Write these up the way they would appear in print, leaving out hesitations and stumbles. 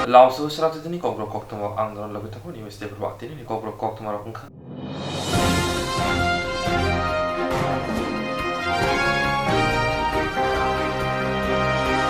Laos Sratin ni Kobro Koktama Andra Labitako University of Batin ni Kobro Koktama Rakha.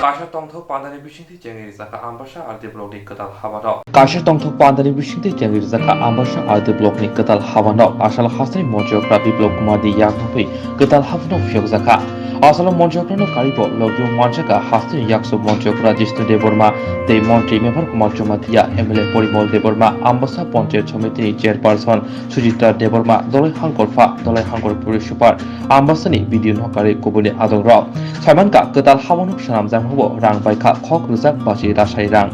Kasha Tongthok Pandari Bishinti Jangir Zaka Ambasha are the block Katal Havado. Kasha Tongthok Pandari Bishinti Jangir Zaka Ambasha are the block Katal Havano. Ashal Hasri Mojografi block Madi Yaknopi Katal Havno Fyokzaka. Asal Monjokrano Karibo, Logio Manchaka, Hastin Yakso Monjokra, Jistu de Burma, the Monte Member Kumachomatia, Emile Porimol de Burma, Ambassa Ponte Chomiti, Chairperson, Sujita de Burma, Dole Hankolfa, Dole Hankor Purishupar, Ambassani, Video Nokari, Kubuli Adon Rao, Samanka, Katal Havanuk Shanam Zamho, Rang by Ka, Kok Ruzak, Bashi Rashai Rang.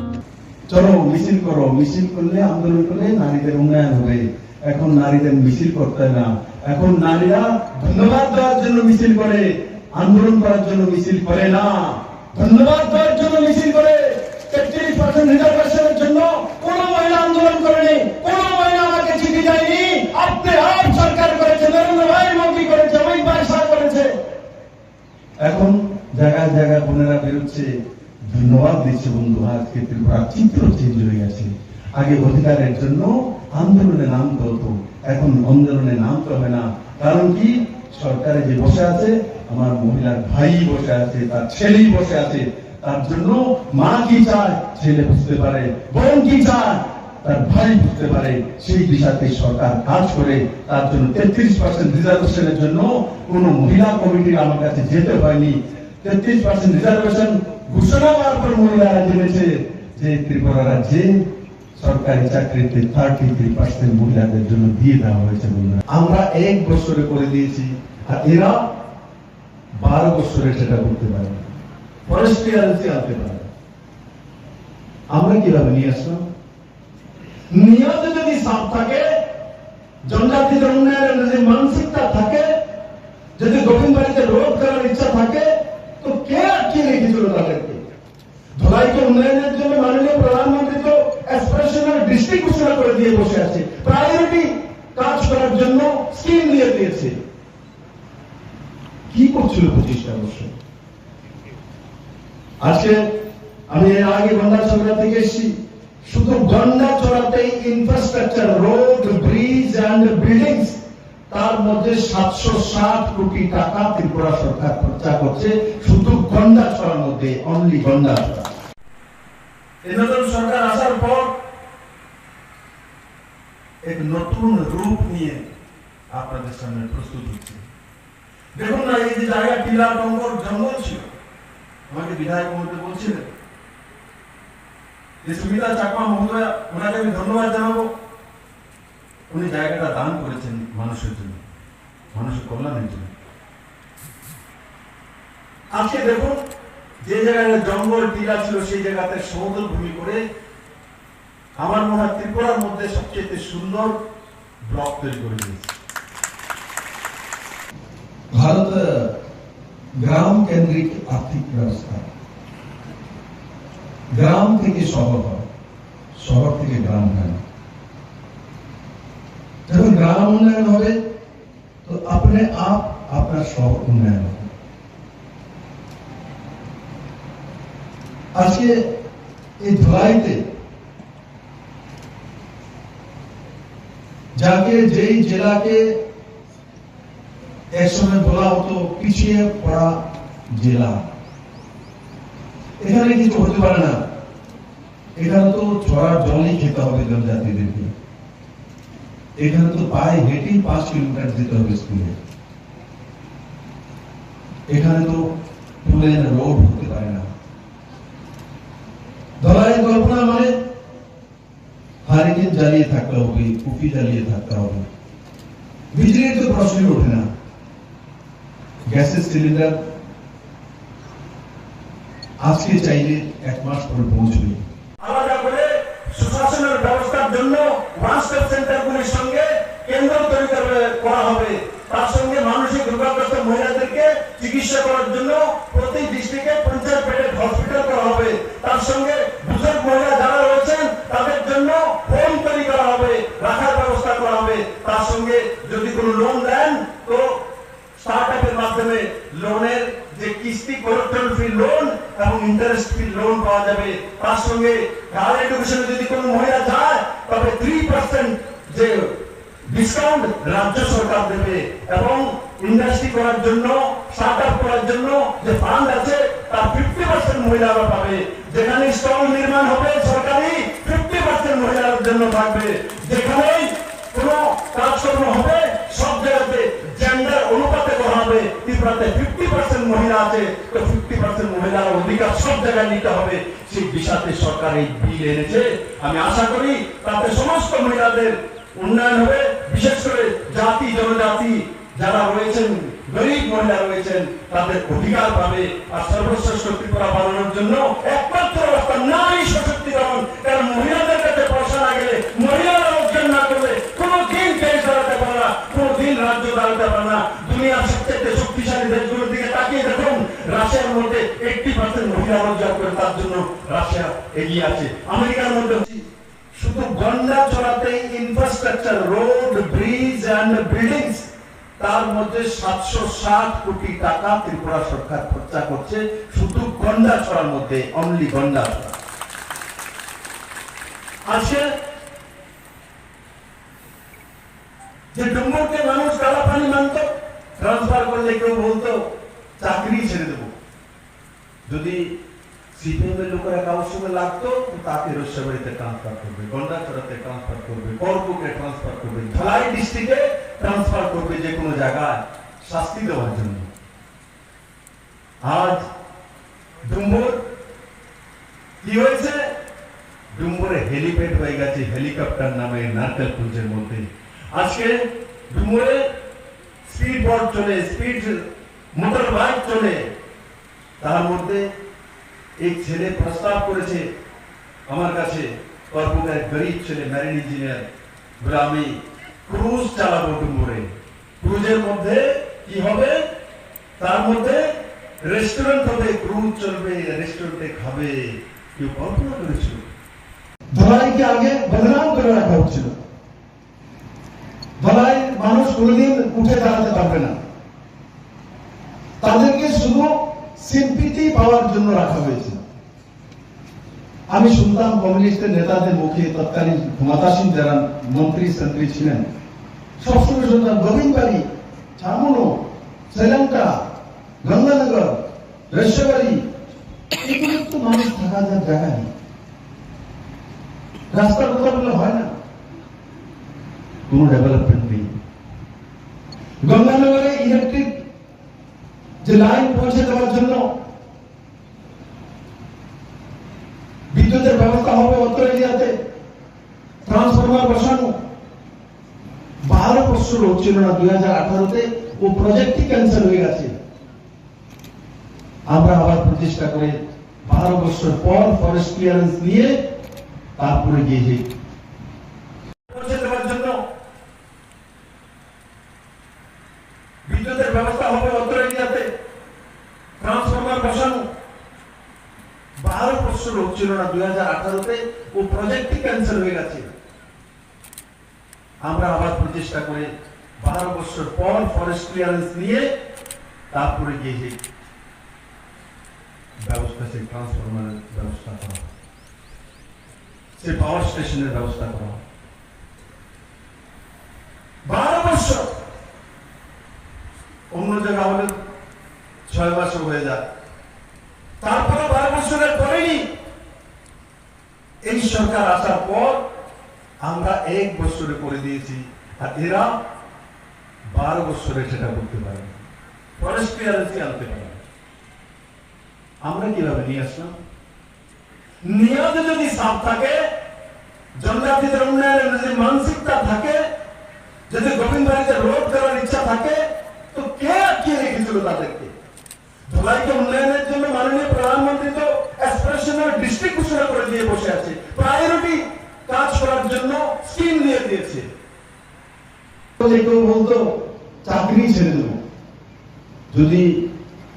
চলো মিছিল করো, মিছিল করলে আন্দোলন করলে নারীদের উন্নয়ন হবে। এখন নারীদের মিছিল করতে না, এখন নারীরা ধন্যবাদ দেওয়ার জন্য মিছিল করে, আন্দোলন করার জন্য মিছিল করে না। ধন্যবাদ দেওয়ার জন্য মিছিল করে। 33% রিজার্ভেশনের জন্য কোন মহিলা আন্দোলন করেনি, কোন মহিলা আমাকে চিঠি দেয়নি। আপনি আপ সরকার করেছে, নরেন্দ্র ভাই মোদী করেছে, অমিত ভাই শাহ করেছে। এখন জায়গায় জায়গায় বোনেরা বেরোচ্ছে, ধন্যবাদ দিচ্ছে। বন্ধু, আজকে ত্রিপুরা চিত্র চেঞ্জ হয়ে গেছে। আগে অধিকারের জন্য আন্দোলনে নামতে হতো, এখন আন্দোলনে নামতে হবে না। কারণ কি, সরকারে যে বসে আছে আমার মহিলার ভাই বসে আছে, তার ছেলেই বসে আছে। তার জন্য মা কি চায় ছেলে বুঝতে পারে, বোন কি চায় তার ভাই বুঝতে পারে। সেই দিশাতে সরকার কাজ করে। তার জন্য 33% রিজার্ভেশনের জন্য কোন মহিলা কমিটির আমার কাছে যেতে হয়নি। 33% রিজার্ভেশন ঘোষণা করার পর মহিলারা জেনেছে যে ত্রিপুরা রাজ্যে সরকারি চাকরিতে 33% মহিলাদের জন্য দিয়ে দেওয়া হয়েছে। আমরা 1 বছরে করে দিয়েছি, আর এরা 12 বছরে সেটা করতে পারে, ফরেস্ট ক্লিয়ারেন্সে আনতে পারে। আমরা কিভাবে নিয়ে আসলাম? নিয়ত যদি সাফ থাকে, জনজাতিদের উন্নয়নের যদি মানসিকতা থাকে, যদি দক্ষিণবাড়িতে রোধ করার ইচ্ছা থাকে, তো কে আটকে রেখেছিল তাদেরকে? ধলাইকে উন্নয়নের জন্য মাননীয় প্রধানমন্ত্রী তো অ্যাসপিরেশনাল ডিস্ট্রিক্ট ঘোষণা করে দিয়ে বসে আছে, প্রায়োরিটি কাজ করার জন্য স্কিম দিয়ে দিয়েছে। কি করছিল 25টা বছর? আজকে আমি এর আগে গন্ডাছড়া থেকে এসেছি, শুধু গন্ডাছড়াতেই infrastructure, road, bridge and buildings, তার মধ্যে 760 কোটি টাকা ত্রিপুরা সরকার খরচা করছে শুধু গন্ডাছড়ার মধ্যে, অনলি গন্ডাছড়া। এই নতুন সরকার আসার পর এক নতুন রূপ নিয়ে আপনাদের সামনে প্রস্তুত হচ্ছে। দেখুন না, এই যে জায়গা টিলা টঙ্গর জঙ্গল ছিল, আমাকে বিধায়ক মহোদয় বলছিলেন যে সুবিধা চাকমা মহোদয়, ওনাকে আমি ধন্যবাদ জানাবো, উনি জায়গাটা দান করেছেন মানুষের জন্য, মানুষের কল্যাণের জন্য। আজকে দেখুন, যে জায়গায় জঙ্গল টিলা ছিল সেই জায়গাতে সমতল ভূমি করে আমার মনে হয় ত্রিপুরার মধ্যে সবচেয়ে সুন্দর ব্লক তৈরি করে দিয়েছে। ভারত গ্রাম কেন্দ্রিক আর্থিক ব্যবস্থা, গ্রাম থেকে শহর হয়, শহর থেকে গ্রাম হয়। যখন গ্রাম উন্নয়ন হবে তো আপনি আপনার শহর উন্নয়ন হবে। আজকে এই ধলাইতে যাকে যেই জেলাকে একসময় বলা হতো পিছিয়ে পড়া জেলা, এখানে কিছু হতে পারে না। এখানে তো ছড়ার জলই খেতে হবে জনজাতিদেরকে, এখানে তো পায়ে হেঁটেই 5 কিলোমিটার যেতে হবে স্কুলে। এখানে তো প্লেন রোড হতে পারে না। ধলাই কল্পনা মানে হারিকেন জ্বালিয়ে থাকতে হবে, কুপি জ্বালিয়ে থাকতে হবে, বিজলির তো প্রশ্নই ওঠে না। গ্যাসের সিলিন্ডার আজকে চাইলে 1 মাস পরে পৌঁছবে। আলাদা করে সুশাসনের ব্যবস্থার জন্য ওয়ান স্টপ সেন্টারগুলির সঙ্গে কেন্দ্র তৈরি করা হবে। তার সঙ্গে মানসিক রোগাগ্রস্ত মহিলাদেরকে চিকিৎসা করার জন্য প্রতি ডিস্ট্রিক্টে 50 বেডের হসপিটাল করা হবে। তার সঙ্গে বুজুর্গ মহিলা যারা রয়েছেন তাদের জন্য হোম তৈরি করা হবে, রাখার ব্যবস্থা করা হবে। তার সঙ্গে যদি কোনো লোন দেন তো স্টার্টআপের মাধ্যমে লোনের যে কিস্তি, কোলেক্টর ফ্রি লোন, এবং ইন্টারেস্ট ফ্রি লোন পাওয়া যাবে। তার সঙ্গে হায়ার এডুকেশনে যদি কোনো মহিলা যায় তবে 3% যে ডিসকাউন্ট রাজ্য সরকার দেবে এবং ইন্ডাস্ট্রি করার জন্য, স্টার্টআপ করার জন্য যে ফান্ড আছে তার 50% মহিলারা পাবে। যেখানে স্টল নির্মাণ হবে সরকারি, 50% মহিলাদের জন্য থাকবে। যেখানে কোনো কাজকর্ম হবে সব জায়গাতে জেন্ডার অনুপাতে করা হবে। ত্রিপুরাতে 50% মহিলা আছে, তো 50% মহিলার অধিকার সব জায়গায় নিতে হবে। সেই বিষয়তে সরকার এই বিল এনেছে। আমি আশা করি তাতে সমস্ত মহিলাদের উন্নয়ন হবে। বিশেষ করে জাতি জনজাতি যারা রয়েছেন, গরিব মহিলা রয়েছেন, তাদের অধিকার পাবে। আর সর্বশ্রেষ্ঠ ত্রিপুরা বানানোর জন্য একমাত্র রাস্তা নারী সশক্তিকরণ। কারণ মহিলাদের কাছে পয়সা না গেলে, মহিলারা রোজগার না করলে কোনোদিন দেশ দাঁড়াতে পারে না, কোনোদিন রাজ্য দাঁড়াতে পারে না। দুনিয়ার সবচেয়ে শক্তিশালী দেশগুলোর দিকে তাকিয়ে দেখুন, রাশিয়ার মধ্যে 80% মহিলা রোজগার করে, তার জন্য রাশিয়া এগিয়ে আছে। আমেরিকার মধ্যে শুধু গন্ডা চড়াতে infrastructure, road, bridge and buildings, তার মধ্যে 760 কোটি টাকা ত্রিপুরা সরকার খরচা করছে শুধু গন্ডা ছড়ার মধ্যে, অনলি গন্ডা ছড়া। আজকে যে ডুম্বুরকে মানুষ কালা পানি মানত, ট্রান্সফার করলে কেউ বলতো চাকরি ছেড়ে দেবো। যদি সিপিএম এর লোকেরা কারোর সঙ্গে লাগতো তাকে রসিয়াবাড়িতে ট্রান্সফার করবে, গন্ডাছড়াতে ট্রান্সফার করবে, করকুকে ট্রান্সফার করবে, ধলাই ডিস্ট্রিক্টে ট্রান্সফার করবে, যে কোনো জায়গায় শাস্তি দেওয়ার জন্য। আজ ডুম্বুর কি হয়েছে? ডুম্বুরে হেলিপ্যাড হয়ে গেছে, হেলিকপ্টার নামে নারকেলপুঞ্জের মধ্যে। আজকে ডুম্বুরে স্পিড বোট চলে, স্পিড মোটর বাইক চলে। তার মধ্যে এক ছেলে প্রস্তাব করেছে আমার কাছে, করপুরের গরিব ছেলে, মেরিন ইঞ্জিনিয়ার, বলে আমি ক্রুজ চালাবো ডুম্বুরে। ক্রুজের মধ্যে কি হবে? তার মধ্যে রেস্টুরেন্ট হবে, ক্রুজ চলবে, রেস্টুরেন্টে খাবে। কেউ কল্পনা করেছিল? ধলাইকে আগে বদনাম করে রাখা হচ্ছিল। ধলাই মানুষ কোনদিন উঠে দাঁড়াতে পারবে না, তাদেরকে শুধু সিম্পিটি পাওয়ার জন্য রাখা হয়েছে। আমি শুনতাম কমিউনিস্টের নেতাদের মুখে, তৎকালীন ক্ষমতাসীন যারা মন্ত্রী সন্ত্রী ছিলেন, সবসময় শুনতাম গোবিন্দবাড়ি, ছামুনো, শ্রীলঙ্কা, গঙ্গানগর, রসিয়াবাড়ি, এগুলো তো মানুষ থাকা যার জায়গা নেই। রাস্তার কথা বললে হয় না, কোন ডেভেলপমেন্ট নেই। গঙ্গানগরে ইলেকট্রিক যে লাইন পৌঁছে দেওয়ার জন্য বিদ্যুতের ব্যবস্থা হবে, উত্তর এরিয়াতে ট্রান্সফরমার বসানো 12 বছর হচ্ছিল না, 2018-তে ও প্রজেক্টই ক্যান্সেল হয়ে গেছে। আমরা আবার প্রচেষ্টা করে 12 বছর পর ফরেস্ট ক্লিয়ারেন্স নিয়ে তারপরে গিয়ে পৌঁছে দেওয়ার জন্য বিদ্যুতের ব্যবস্থা হবে, উত্তর এরিয়াতে ট্রান্সফরমার বসানো 12 বছর হচ্ছিল না, 2018-তে ও প্রজেক্টই ক্যান্সেল হয়ে গেছে। আমরা আবার প্রচেষ্টা করে 12 বছর পর ফরেস্ট ক্লিয়ারেন্স নিয়ে তারপরে গিয়ে ব্যবস্থা, সেই ট্রান্সফরমারের ব্যবস্থা করা, সেই পাওয়ার স্টেশনের ব্যবস্থা করা। 12 বছর, অন্য জায়গা হলে 6 মাসও হয়ে যায়। তারপরে 12 বছরের পরেই এই সরকার আসার পর আমরা 1 বছরে করে দিয়েছি, আর এরা 12 বছরে সেটা করতে পারে, ফরেস্ট ক্লিয়ারেন্সই আনতে পারে। আমরা কিভাবে নিয়ে আসলাম? নিয়ত যদি সাফ থাকে, জনজাতিদের উন্নয়নের যদি মানসিকতা থাকে, যদি গোবিন্দবাড়িতে রোড করার ইচ্ছা থাকে, তো কে আটকিয়ে রেখেছিল তাদেরকে? ধলাইকে উন্নয়নের জন্য মাননীয় প্রধানমন্ত্রী তো অ্যাসপিরেশনাল ডিস্ট্রিক্ট ঘোষণা করে দিয়ে বসে আছে, প্রায়োরিটি কাজ করার জন্য স্কিম দিয়ে দিয়েছে। কেউ বলতো চাকরি ছেড়ে দেবো। যদি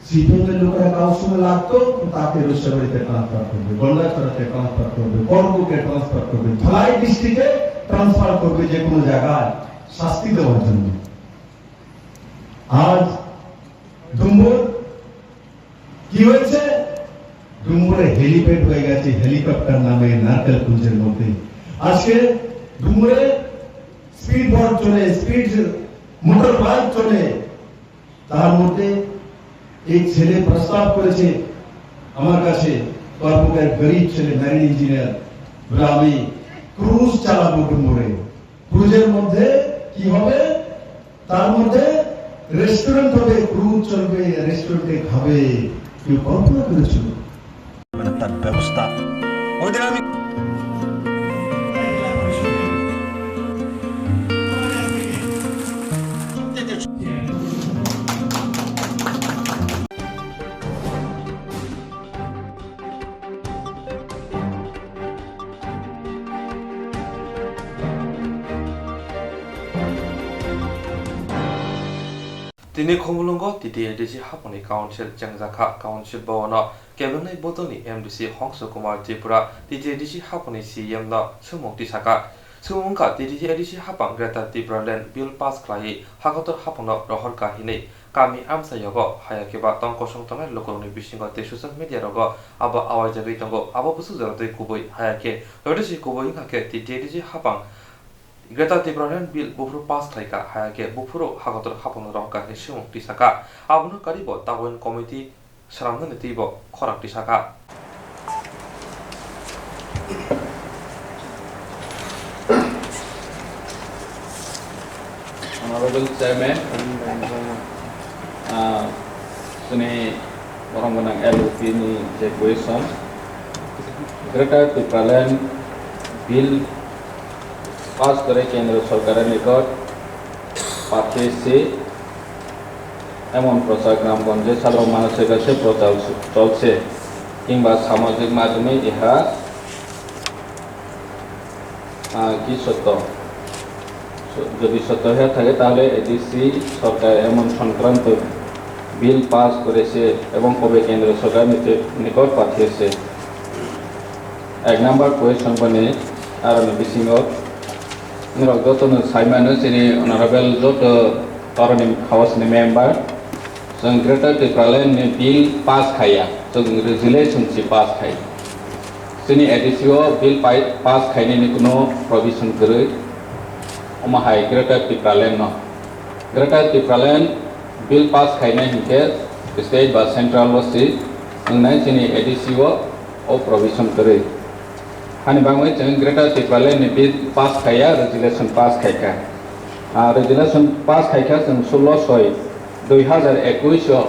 সিপিএম এর লোকেরা কারোর সঙ্গে লাগতো তাকে রসিয়াবাড়িতে ট্রান্সফার করবে, গন্ডাছড়াতে ট্রান্সফার করবে, করকুকে ট্রান্সফার করবে, ধলাই ডিস্ট্রিক্টে ট্রান্সফার করবে, যে কোনো জায়গায় শাস্তি দেওয়ার জন্য। আজ ডুম্বুর কি হয়েছে? ডুমুরে হেলিপ্যাড হয়ে গেছে হেলিকপ্টার নামে নারকেল কুঞ্জের মধ্যে। আজকে ডুমুরে স্পিড বোট চলে, স্পিড মোটর বাইক চলে। তার মধ্যে এক ছেলে প্রস্তাব করেছে আমার কাছে, কর্মকার গরিব ছেলে মেরিন ইঞ্জিনিয়ার, বলে আমি ক্রুজ চালাবো ডুমুরে। ক্রুজের মধ্যে কি হবে? তার মধ্যে রেস্টুরেন্ট হবে, ক্রুজ চলবে, রেস্টুরেন্টে খাবে। কেউ কল্পনা করেছিল? তার ব্যবস্থা ওই দিন আমি Tini Khomulungo, TDC Haponi Council, Changzaka Council Bono, Cabinet Botoni, MDC Hongso Kumar Tripura, TDC Haponi CM no Sumukti Saka, Sumunka, TDC Hapang Greta Tibraland, Bill Pass Clay, Hakator Hapono, Rohorka Hine, Kami Amsayogo, Hayakiba Tonko Shongtome, local Bishingo, the social media rogo, Aba Awa Jabitongo, Aba Pusuzo de Kubui, Hayake, Lodishi Kubui Hake, TDC Hapang. Greta Tibraland Bill Bufuru Pass Laika, Hayake, Bufuru, Hakator Hapon Roka, Hishum, Tisaka, Abunu Karibo, Tawin Committee, Sharan Tibo, Korak Tisaka. Honorable Chairman, Suni Waranganang LOP ni question. Greta Tibraland Bill पास करे केंद्र सरकार निकट पाठे से एमन प्रचार ग्रामगंजे साधारण मानुषের কাছে প্রচার চলছে কিংবা সামাজিক মাধ্যমে ইহা কি সত্য যদি সত্য হয়ে থাকে তাহলে এডিসি সরকার এমন সংক্রান্ত বিল পাস করেছে এবং কবে কেন্দ্র সরকার নিকট পাঠিয়েছে এক নাম্বার কোয়েশ্চন বনে আর বিসিংহ Nirogotun Simon Sini Honorable Jot Toronim House member, so Greta Tibraland Bill Pass Kaya, so relationship Pass Kai. Sini Edisio Bill Pass Kaini Nikuno provision Guru Omahai Greta Tibraland no. Greta Tibraland Bill Pass Kaina Hike, state by Central Wasi, and Sini Edisio or provision Guru. Hani bangway jeng Greta Tibraland bill pass kaya resolution pass kaya. Resolution pass kaya jeng 16 2021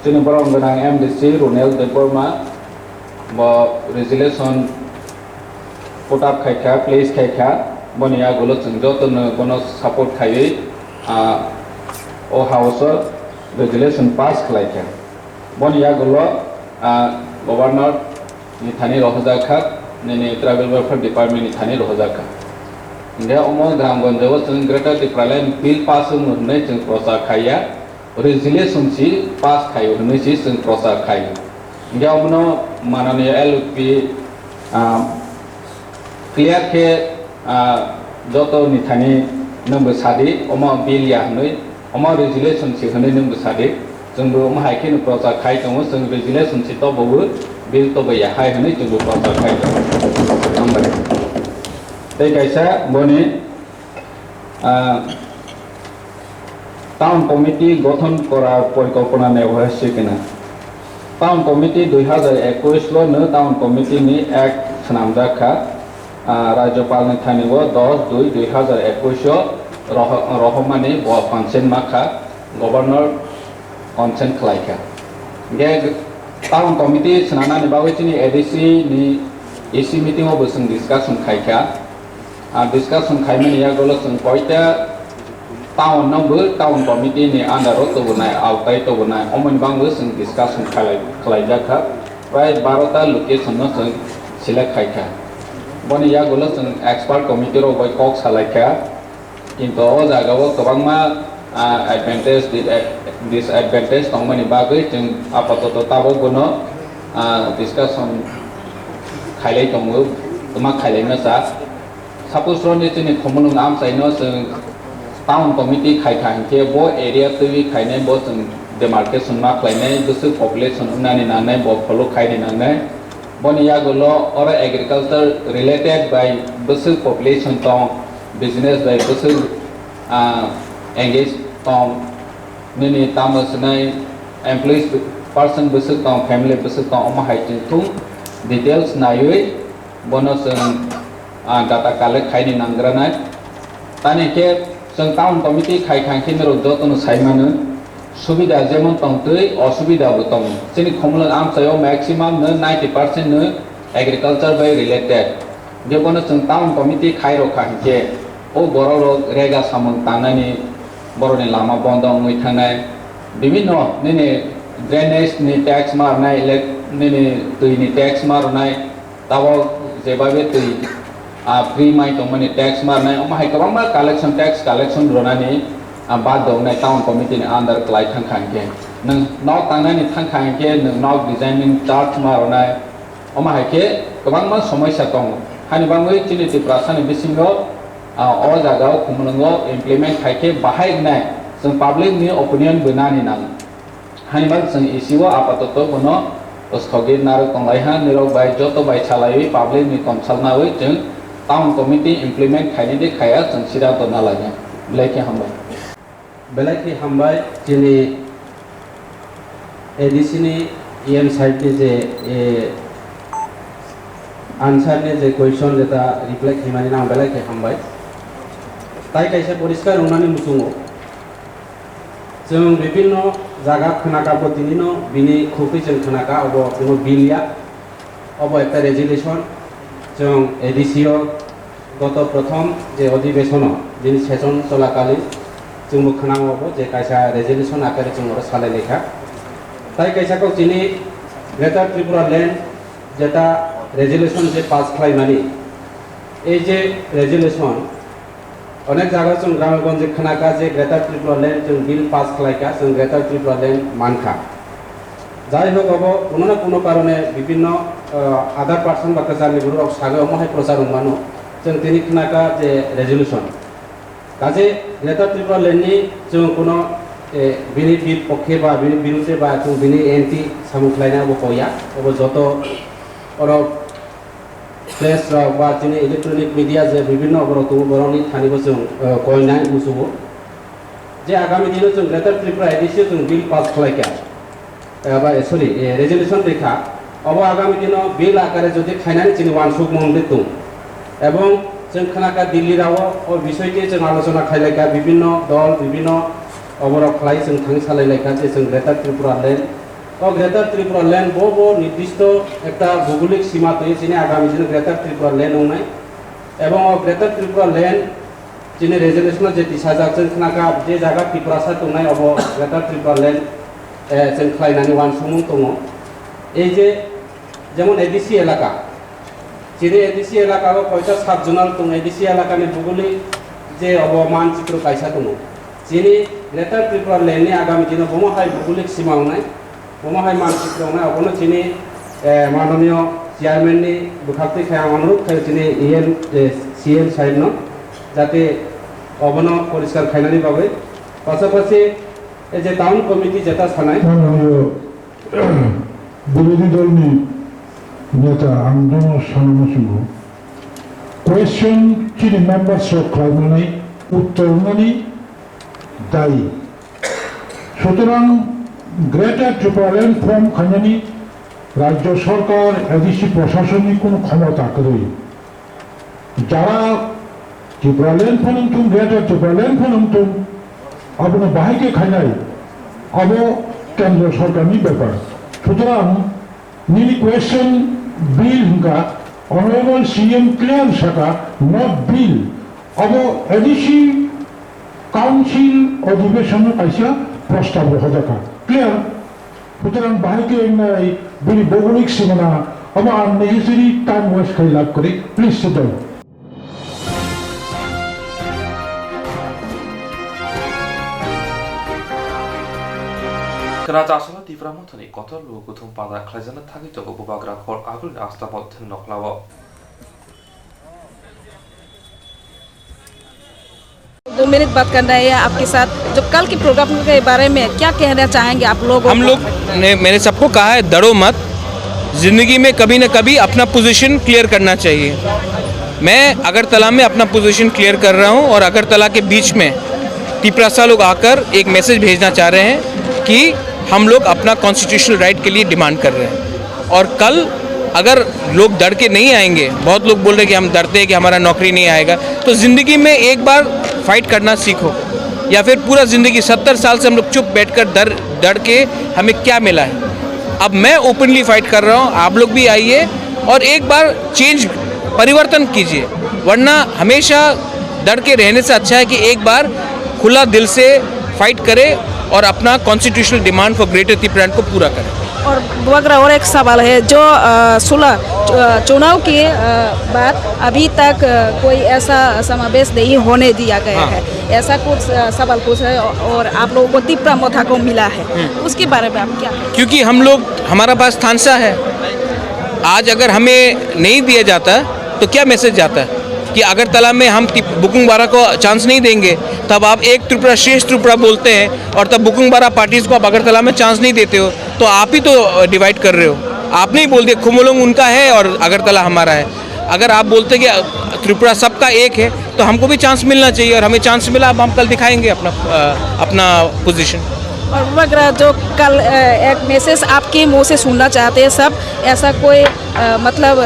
jeng borong benang MDC Ronel de Burma bo resolution put up kaya place kaya bonia gulo jeng joton kono support kaya o house resolution pass kaya. Bonia gulo governor ni thani rohjaka Nene Travel Welfare Department ni thani rohjaka. India omo gramgonjawo jeng Greta Tibraland bill pass nunai jeng prosar khaya resolution si pass khayo nunai si jeng prosar khayo. India omo mananiya LOP clear ke joto ni thani number sadi omo bill ya nunai omo resolution si nunai number sadi jeng bo omo haike nu prosar khai tongo jeng resolution si to bobu bill to baya hai hone jeng bo prosar khai number তাই কাইসা বনে town committee গঠন করার পরিকল্পনা নেওয়া হয়েছে কিনা town committee 2021 লো town committee নি এক স্নামজাখা রাজ্যপাল নি থানিব 10/2/2021 রহমানি ব কনসেন্ট মাখা গভর্নর কনসেন্ট খালাইখা গে টাউন কমিটি স্নানানি বাগৈচিনি এডিসি নি এসি মিটিং অব जों ডিসকাশন খাইখা discussion खाइमेन या गोलो जों कयटा टाउन नंबो टाउन कमिटि नि आन्डाराव तबनाय आवताय तबनाय अमन बांगबो जों discussion खालायजाखा प्राय 12टा लोकेशन न जों सिलेक्ट खायखा बनि या गोलो जों एक्सपर्ट कमिटि रो बाय कक सालायखा किन्तु अ जागाव गोबांमा एडभान्टेज डिसएडभान्टेज दंमनि बागै जों आपातत ताबो गनो discussion खायलाय दंमो मा खायलायना जा Suppose run it in a common arms, I know some town committee Kaika and Bo area to be kind of both demarcation ma khlainai busu population unani nanai bo follow khaini nanai boni yagulo or agriculture related by busu population tong business by busu engage tong nini tamas nai employees person busu tong family busu tong oma hai tu details na yui bonus data collect khaini nangrana tani ke जों town committee खायखांखिन रदतनु साइमानो सुबिदा जेमन तंतै असुबिदाबो दं जोंनि खमल आमसायाव मैक्सिमाम 90% नो एग्रीकल्चर बाय रिलेटेड जेबोनो जों टाउन कमिटि खायरखांखे ओ बररो रेगा सामन तानानि बरनि लामा बन्द मै थानाय विभिन्न नेने ड्रेनेज नि टैक्स मारनाय नेने दैनि टैक्स मारनाय दाबो जेबाबे दै फ्री माइ तमनि टैक्स मारनाय अमाहाय गोबां कलेक्शन टैक्स कलेक्शन रोनानि बाद दौनाय टाउन कमिटि नि अंडर क्लाइ थांखांखे नों नौ तांनानि थांखांखे नों नौ डिजाइनिंग चार्ज मारनाय अमाहायखे गोबां समस्या दं हानिबाङै चिनिति प्रासानि बिसिङाव अ जागाव खुमलंगो इमप्लिमेंट खायखे बाहायनाय जों पब्लिक नि ओपिनियन बनानि नां हानिबां जों इसिव आपातत बनो स्थगित नारो तंलायहा निरक बाय जत बाय सालायै पब्लिक नि कनसालनावै जों टाउन कमिटि इमप्लिमेंट खायनि खाया जों सिदान्त ना लागे बेलायखि हामबाय जोंनि एडिसि नि एम साइड जे आंसार ने जे क्वेश्चन जेता रिप्लाई खायमानि नाम बेलायखि हामबाय ताइ कायसे परिष्कार रंनानि मुसुङो जों विभिन्न जागा खोनाका प्रतिनिनो बिनि खुफै जों खोनाका अब कोनो बिलिया अब एक रेजुलेशन जों एडिसिओ गत प्रथम जे अधिवेशन दिन सेशन चलाकालीन जों खोनांगौ जे कायसा रेजुलेशन आकारे जों सालाय लेखा ताइ कायसाखौ दिनै ग्रेटर त्रिपुरा लैंड जेटा रेजुलेशन जे पास खालामनानै ए जे रेजुलेशन अनेक जागा जों ग्रामगंज खोनाका जे ग्रेटर त्रिपुरा लैंड जों बिल पास खालायका जों ग्रेटर त्रिपुरा लैंड मानखा যাই হোক अब কোনো না কোনো কারণে বিভিন্ন আদার পার্সন বা কাজারনি গ্রুপ সাগে মহাই প্রচার মানো जों दिनै खोनाका जे रेजुलेशन কাজে গ্রেটার ত্রিপুরা লেন্ডनि जों কোনো बेनिफिट पक्षे बा बिनि बिरुद्धे बा जों बिनि एन्टी सामुख्लायना बकया अब যত और प्रेस बा दिनै इलेक्ट्रनिक मीडिया जे विभिन्न अबरत बरनि थानिबो जों कयनाय मुसुबो जे आगामी दिनाव जों ग्रेटार त्रिपुरा एडिसि जों बिल पास खालायका सरि रेजुलेशन रेखा अब आगामी दिनाव बिल आकारे जदि खायनानै जों वानसुक महरै दं এবং जों खोनाका दिल्ली राव और विषयके जों आलोचना खालायका विभिन्न दल विभिन्न अबरक खालाय जों थां सालायलायका जे जों ग्रेटार त्रिपुरा लैंड और ग्रेटार त्रिपुरा लैंड बो निर्दिष्ट एक भौगोलिक सीमा तय जिनि आगामी दिन ग्रेटार त्रिपुरा लैंड होनाय এবং ग्रेटार त्रिपुरा लैंड जिनि रेजुलेशन जे दिसाजा जों खोनाका जे जागा त्रिपुरासा दंनाय अब ग्रेटार त्रिपुरा लैंड जों खालायनानै वानसुमुं दङ এই যে যেমন এডিসি এলাকা जिने एडिसि एलाका कयटा साब जोनाल दं एडिसि एलाकानि भौगोलिक जे अब मानचित्र कायसा दङ जिनि ग्रेटार त्रिपुरा लैंडनि आगामी दिनाव बमाहाय भौगोलिक सीमा होनाय बमाहाय मानचित्र होनाय अबनो जिनि माननीय चेयारमैननि बुखाप्ति खाय अनुरोध खाय जिनि एएन सीएम साहेब न जाते अबनो परिष्कार खायनानि बागै पाछापाछि जे टाउन कमिटि जेता सानाय বিরোধী দলনি नेता आंदोलन सानमोसुंगो क्वेश्चन चिनि मेंबर्स खालामनानै उत्तरनानै दायी सुतरां ग्रेटार त्रिपुरा लैंड फर्म खालामनानै राज्य सरकार एडिसि प्रशासननि কোনো ক্ষমতা गैयै যারা Tripura land firm greater Tripura land firm अपने बाहायके खायनाय अब केंद्र सरकारनि ব্যাপার सुतरां निनी क्वेश्चन बिल हिंगा ऑनरेबल सीएम क्लियर सका नॉट बिल अब एडिसि काउंसिल अधिवेशन कैसा प्रस्ताव हजाका क्लियर सुतरां बाहायके नाय बिनि भौगोलिक सीमाना अब अननेसेसरी टाइम वेस्ट खाई लाभ करे प्लीज सिट डाउन खोनाजासला तीव्र मथनि कतल गुथुम पादा खायजाना थागै जग बुबाग्रा खर आगुल आस्था मथन नखलाव 2 मिनट बात करना है आपके साथ। जो कल के प्रोग्राम के बारे में क्या कहना चाहेंगे आप लोगों हम लोग ने मैंने सबको कहा है डरो मत, ज़िंदगी में कभी न कभी अपना पोजीशन क्लियर करना चाहिए। मैं अगरतला में अपना पोजीशन क्लियर कर रहा हूं और अगरतला के बीच में तिपरासा लोग आकर एक मैसेज भेजना चाह रहे हैं कि हम लोग अपना कॉन्स्टिट्यूशनल राइट के लिए डिमांड कर रहे हैं। और कल अगर लोग डर के नहीं आएंगे, बहुत लोग बोल रहे हैं कि हम डरते हैं कि हमारा नौकरी नहीं आएगा, तो ज़िंदगी में एक बार फाइट करना सीखो, या फिर पूरा ज़िंदगी 70 साल से हम लोग चुप बैठकर डर के हमें क्या मिला है। अब मैं ओपनली फाइट कर रहा हूँ, आप लोग भी आइए और एक बार चेंज परिवर्तन कीजिए, वरना हमेशा डर के रहने से अच्छा है कि एक बार खुला दिल से फाइट करें और अपना constitutional demand for greater Tripura को पूरा करें। और बगरा और एक सवाल है, जो 16 चुनाव के बाद अभी तक कोई ऐसा समावेश नहीं होने दिया गया है, ऐसा कुछ सवाल कुछ है और आप लोगों को तिपरा मोथा को मिला है, उसके बारे में आप क्या है? क्योंकि हम लोग, हमारा पास थानसा है, आज अगर हमें नहीं दिया जाता तो क्या मैसेज जाता है कि अगरतला में हम बुकुंग बारा को चांस नहीं देंगे, तब आप एक त्रिपुरा श्रेष्ठ त्रिपुरा बोलते हैं और तब बुकुंग बारा पार्टीज़ को आप अगरतला में चांस नहीं देते हो, तो आप ही तो डिवाइड कर रहे हो। आपने ही बोल दिया खुमोलोंग उनका है और अगरतला हमारा है। अगर आप बोलते कि त्रिपुरा सबका एक है तो हमको भी चांस मिलना चाहिए, और हमें चांस मिला, अब हम कल दिखाएंगे अपना पोजीशन। और वगैरह जो कल एक मैसेज आपके मुंह से सुनना चाहते हैं सब, ऐसा कोई मतलब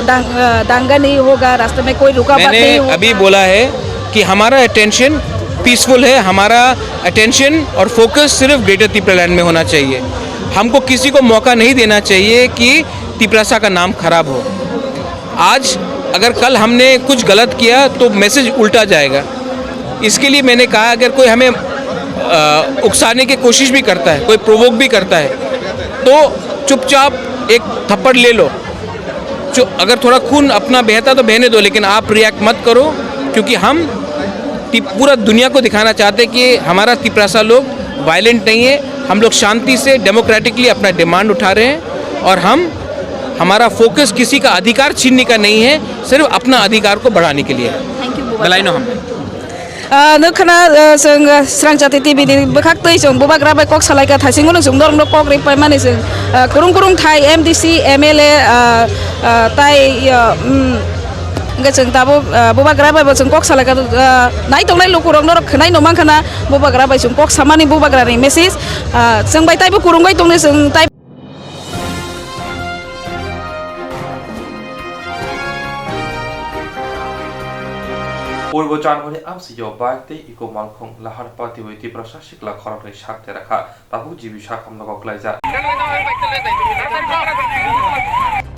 दांगा नहीं होगा, रास्ते में कोई रुकावट नहीं होगा? अभी बोला है कि हमारा अटेंशन पीसफुल है, हमारा अटेंशन और फोकस सिर्फ ग्रेटर त्रिपुरा लैंड में होना चाहिए। हमको किसी को मौका नहीं देना चाहिए कि तिपरासा का नाम खराब हो। आज अगर कल हमने कुछ गलत किया तो मैसेज उल्टा जाएगा। इसके लिए मैंने कहा अगर कोई हमें उकसाने की कोशिश भी करता है, कोई प्रोवोक भी करता है, तो चुपचाप एक थप्पड़ ले लो। अगर थोड़ा खून अपना बहता तो बहने दो, लेकिन आप रिएक्ट मत करो, क्योंकि हम पूरा दुनिया को दिखाना चाहते हैं कि हमारा तिपरासा लोग वायलेंट नहीं है, हम लोग शांति से डेमोक्रेटिकली अपना डिमांड उठा रहे हैं, और हमारा फोकस किसी का अधिकार छीनने का नहीं है, सिर्फ अपना अधिकार को बढ़ाने के लिए है। गलाइनो हम नोखना जों स्रां जाति टिभि नि बोखाक्तै जों बुबाग्रा बाय कक सालायका थाइसिंगनो जों दरनो कक रिपाय माने जों कुरुं थाइ एमडीसी एमएलए ताइ जों दाबो बुबाग्रा बाय जों कक सालायका नाय दंनाय लुकुरं नर खनाय नमांखाना बुबाग्रा बाय जों कक सामानि बुबाग्रा नि मेसेज जों बाय ताइबो कुरुंगाय दंनो जों ताइ পূর্ব জানুয়ারি আমসিও বাইতে ইকো মালখং লাহার পাতি হইতি প্রশাসিক লা খরকনি সাকতে রাখা তাবু জিবি শাখাম নগকলাইজা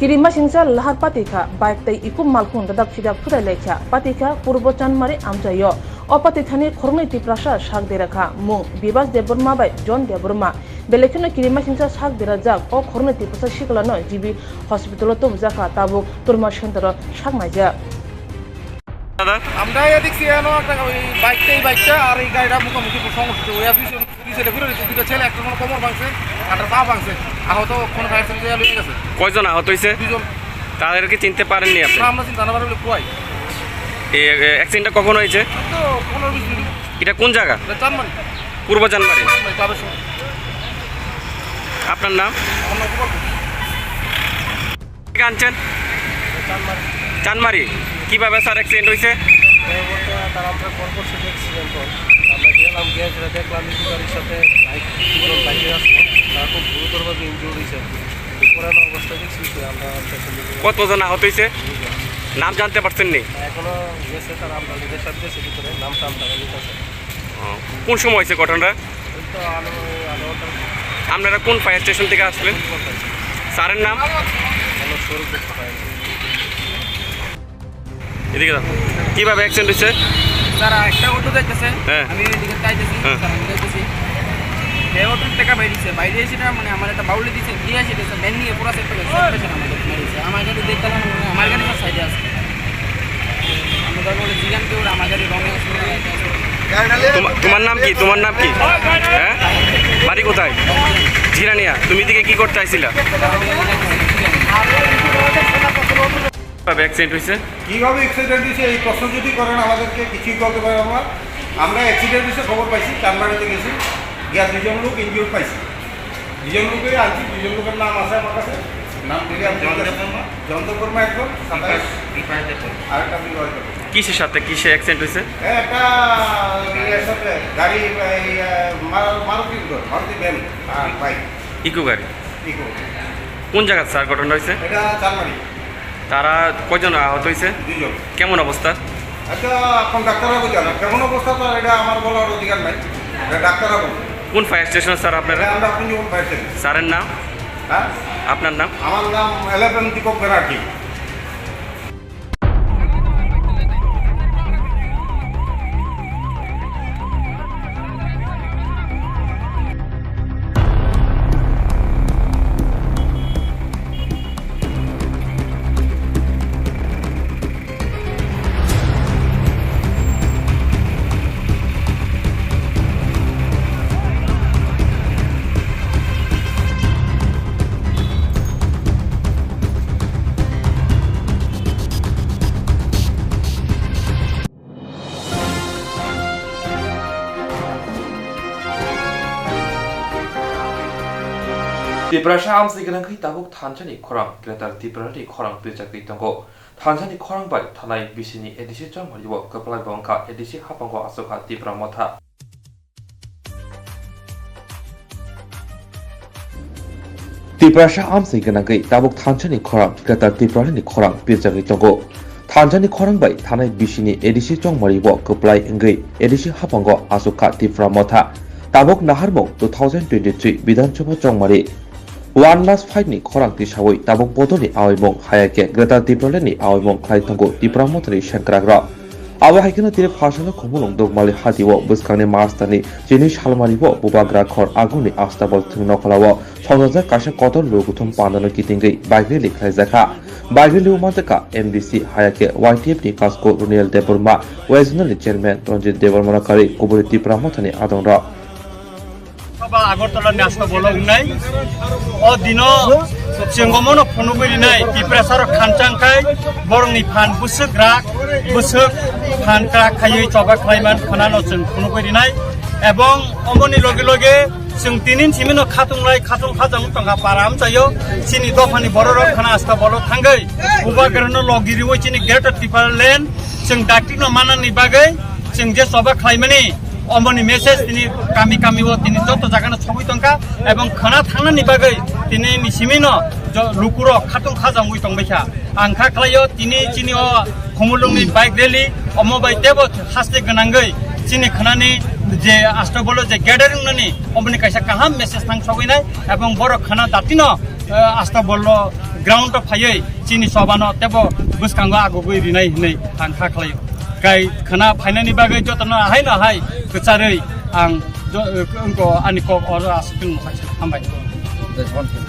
किरिमा सिंसा लहार पातिका बाइक तै इकुम मालखुन दादाब सिदा फुराय लेखा पातिका पूर्व चानमारी आमजायो अपातिथानि खरनै तिप्रासा साग देराखा मुं बिबास देबरमा बाय जन देबरमा बेलेखनो किरिमा सिंसा साग देरा जाक अ खरनै तिप्रासा सिकलानो जिबि हस्पिटाल तो जाखा ताबुक तुरमा सेंटर साग नायजा আমরা দেখছি এনো একটা বাইকটা আর এই গাড়িটা মুখোমুখি সমস্যা হয়ে পিছনে ঘুরে রয়েছে, দুটো ছেলে, একটা কোনো কোমর ভাঙছে, একটা পা ভাঙছে, আহত কোনো ফায়ার সার্ভিসে লয়ে গেছে। কয়জন আহত হয়েছে? 2 জন। তাদেরকে চিনতে পারেননি আপনি? আমরা চিন্তা না পারলে কোয়াই। এই অ্যাক্সিডেন্টটা কখন হয়েছে? তো 15-20 মিনিট। এটা কোন জায়গা? চানমারি। পূর্ব চানমারি। আপনার নাম? আনছেন চানমারি। কিভাবে স্যার অ্যাক্সিডেন্ট হয়েছে? তারা আমরা ফোন করছি অ্যাক্সিডেন্ট হল, আমরা গেলাম, গিয়ে সেটা দেখলাম গাড়ির সাথে বাইকে আসলো, তারা খুব গুরুতরভাবে ইনজুর্ড হয়েছে। পুরানো অবস্থায় দেখছি আমরা। কতজন আহত হয়েছে? নাম জানতে পারছেন নি? এখনো গেছে, তারা আমরা লিডের সাথে গেছে ভিতরে, নামটা আমরা লিখেছে। কোন সময় হয়েছে ঘটনাটা? তো আলো আপনারা কোন ফায়ার স্টেশন থেকে আসলেন? স্যারের নাম? স্বরূপ এদিকে দাও। কীভাবে অ্যাক্সিডেন্ট হয়েছে? স্যার একটা অটো দেখতেছে, হ্যাঁ, আমি এদিকে যাইতেছি, স্যার আমি যাইতেছি, এই অটোর থেকে বাইরে এসে মানে আমার একটা বাউলি দিচ্ছে, দিয়ে আসে ব্যান নিয়ে পুরো সেট করে আমার গাড়ি দেখলাম, আমার গাড়ি সাইডে আছে, আমি তার বলে জিগান কেউ আমার গাড়ি রঙে আছে। তোমার নাম কি? তোমার নাম কি? হ্যাঁ, বাড়ি কোথায়? জিরানিয়া। তুমি দিকে কি করতে আইছিলা? কিভাবে অ্যাক্সিডেন্ট হয়েছে? কিভাবে অ্যাক্সিডেন্ট হয়েছে এই প্রশ্ন যদি করেন আমাদেরকে কিছুই বলতে পারে আমরা। আমরা অ্যাক্সিডেন্ট হয়েছে খবর পাইছি চানবাড়িতে গেছি গিয়া 2 জন লোক ইনজিওর পাইছি 2 জন লোকের আনছি 2 জন লোকের নাম আছে আমার কাছে নাম থেকে আমি জন্দকর্মা একজন আর একটা বিবাহিত কিসের সাথে কিসে অ্যাক্সিডেন্ট হয়েছে? একটা সাথে গাড়ি মারুতি ভ্যান আর বাইক ইকো গাড়ি। ইকো কোন জায়গা স্যার ঘটনা হয়েছে? এটা চানবাড়ি। তারা কয়জন আহত হয়েছে? 2 জন। কেমন অবস্থা? আচ্ছা এখন ডাক্তাররা বলছে না কেমন অবস্থা, তো এটা আমার বলার অধিকার নাই, এটা ডাক্তাররা বলছে। কোন ফায়ার স্টেশন স্যার আপনারা? আমরা পুঞ্জবন ফায়ার স্টেশন। স্যারের নাম? হ্যাঁ আপনার নাম? আমার নাম 11 Dipak Banerjee. Tiprasha amsi grankai tabuk thanchani khorang gretar tiprani khorang pilchakri tongo thanchani khorang bai thanai bisini edisi changmaribo kaplai bongka edisi hapango asoka tipra motha Tiprasha amsi grankai tabuk thanchani khorang gretar tiprani khorang pilchakri tongo thanchani khorang bai thanai bisini edisi changmaribo kaplai ngai edisi hapango asoka tipra motha tabuk naharmong 2023 Bidhan Sabha changmari 1+5 ni khorang ti sawoi tabuk bodoni awaimong hayake gretar tiprani awaimong khlai tongo tipramotani shankragra awa haikena tire phasala khomulong dogmali hatiwo buskane mastani jini salmaribo bubagra khor aguni astabol thungno khalawo sonjaja kasha kotor loguthum pandano kitingai bagre likhai jakha bagre liumantaka MDC hayake YTF ni kasko Runil Deborma Regional Chairman Ranjit Deborma kari kuburi tipramotani adongra Agartala ন্যাস্ত বলক নাই ও দিন চেঙ্গমন ফনুবরি নাই টিপ্রেসার খানচাংখাই বরংনি fun বুসুক রাক বুসুক fun crack খাইयै চবা খাইমান খানানো जों ফনুবরি নাই এবং অমনি লগে লগে जों তিনিন সিমিনো খাতুংলাই খাতুং খাজাং টঙ্গা পারাম চাইও সিনি দফানি বড় রক খানা আস্তা বলক থাঙ্গै উবাগরনো লগিরিও চিনি গ্রেটার টিপারলেন जों ডাক্টিনো মানানি বাগै जों যে চবা খাইমানি অমনি মেসেজ তিনি কামি কামিও তিনি যত জায়গানো ছবি টঙ্কা এবং খানা থানানি বাগै তিনি নিসিমিনো লুকুর খাতুং খাজাং উই টংবাইছা আংখা খালাयो তিনি চিনিও খমুলুংনি বাইক রেলি অমবাই দেব হাসতে গনাঙ্গै চিনি খানানি যে আস্তা বলো যে গ্যাদারিং নানি অমনি কাইসা কাহাম মেসেজ থাং সবাইনাই এবং বড় খানা দাতিনো আস্তা বললো গ্রাউন্ড ফাইयै চিনি সবানো দেব বুসকাঙ্গ আগগৈ Rinnai হিनै আংখা খালাयो Kai khana finally bagai jotna hai na hai kecari ang engko aniko ora asupin saja ambai. That's one thing.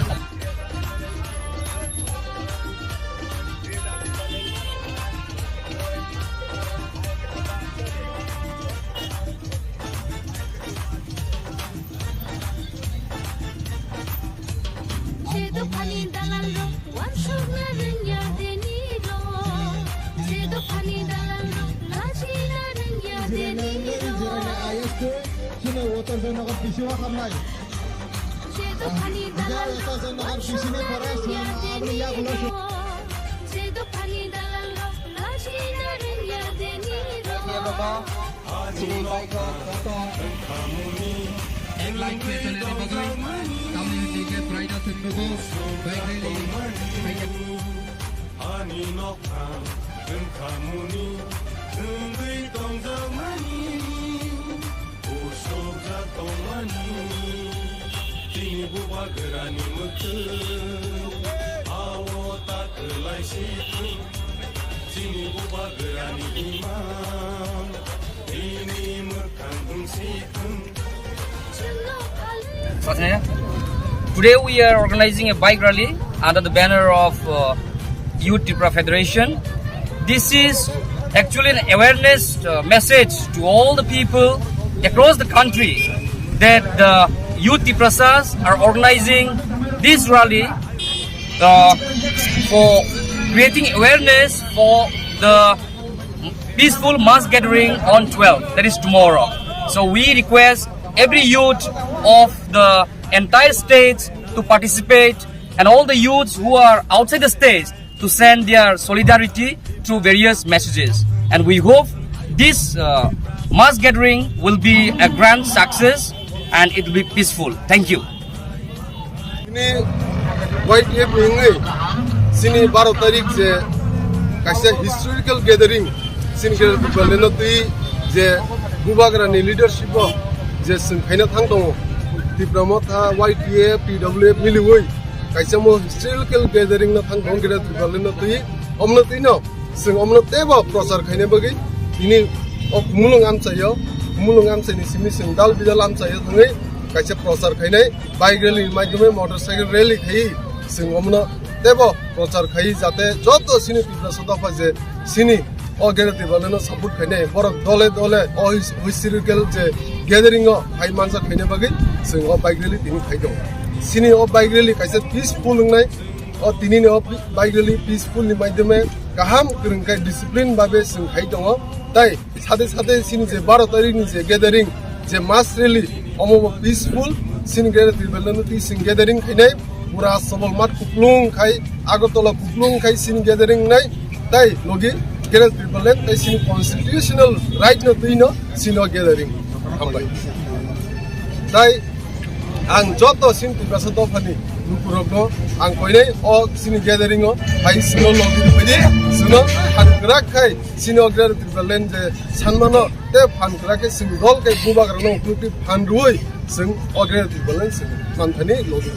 Today we are organizing a bike rally under the banner of Youth Tripura Federation. This is actually an awareness message to all the people across the country that the Youth Triprasas are organizing this rally for creating awareness for the peaceful mass gathering on 12th, that is tomorrow. So we request every youth of the entire state to participate, and all the youths who are outside the state to send their solidarity through various messages. And we hope this mass gathering will be a grand success and it will be peaceful. Thank you. Sini 12 tarik je kaisa historical gathering sini ke baleno tui je bubagra ni leadership je singkhaina thang dong tipramo tha YTA PWF miliwoi kaisa mo historical gathering na thang dong gera baleno tui omno tui no sing omno teba prasar khaine bagi ini mulung amchayo ni simi sing dal bidal amchayo thangai kaisa prasar khaine bike rally maidhome motorcycle rally khai sing omno देबो प्रचार खाई जाते जतो सिनी पिपला सदफा जे सिनी अगेरति Baleno support खैने बरक दले दले historical जे gathering high मानसा खैने बगे जों अ बाइक रैली तिनि खाइदो सिनी अ बाइक रैली काइसे पीसफुल नंगनाय अ तिनि अ बाइक रैली पीसफुल नि माध्यमे गाहाम गोरोंखाय डिसिप्लिन भाबे जों खाइदो ताई साथे साथे सिनी जे 12 तारिखनि जे गैदरिं जे मास रैली अमो पीसफुल सिनी गैदरिं बलेनो ति सिं गैदरिं खैनाय पूरा सबल मात कुप्लुं खाई आगरतला कुप्लुं खाई सिनी गैदरिं नाय ताई लोगी गेरेज पिपल ताई सिनी कन्स्टिट्यूशनल राइट न तुइनो सिनो गैदरिं हामबाय ताई आं जतो सिन पिपासा दफानि नुपुरगो आं कइनै अ सिनी गैदरिं हाई सिनो लोगी बायदि सिनो फानग्रा खाय सिनो गेरेज पिपल जे सानमानो ते फानग्रा के सिन दल के बुबाग्रानो कुटि फानरुय जों अ गेरेज पिपल सिन मानथानि लोगी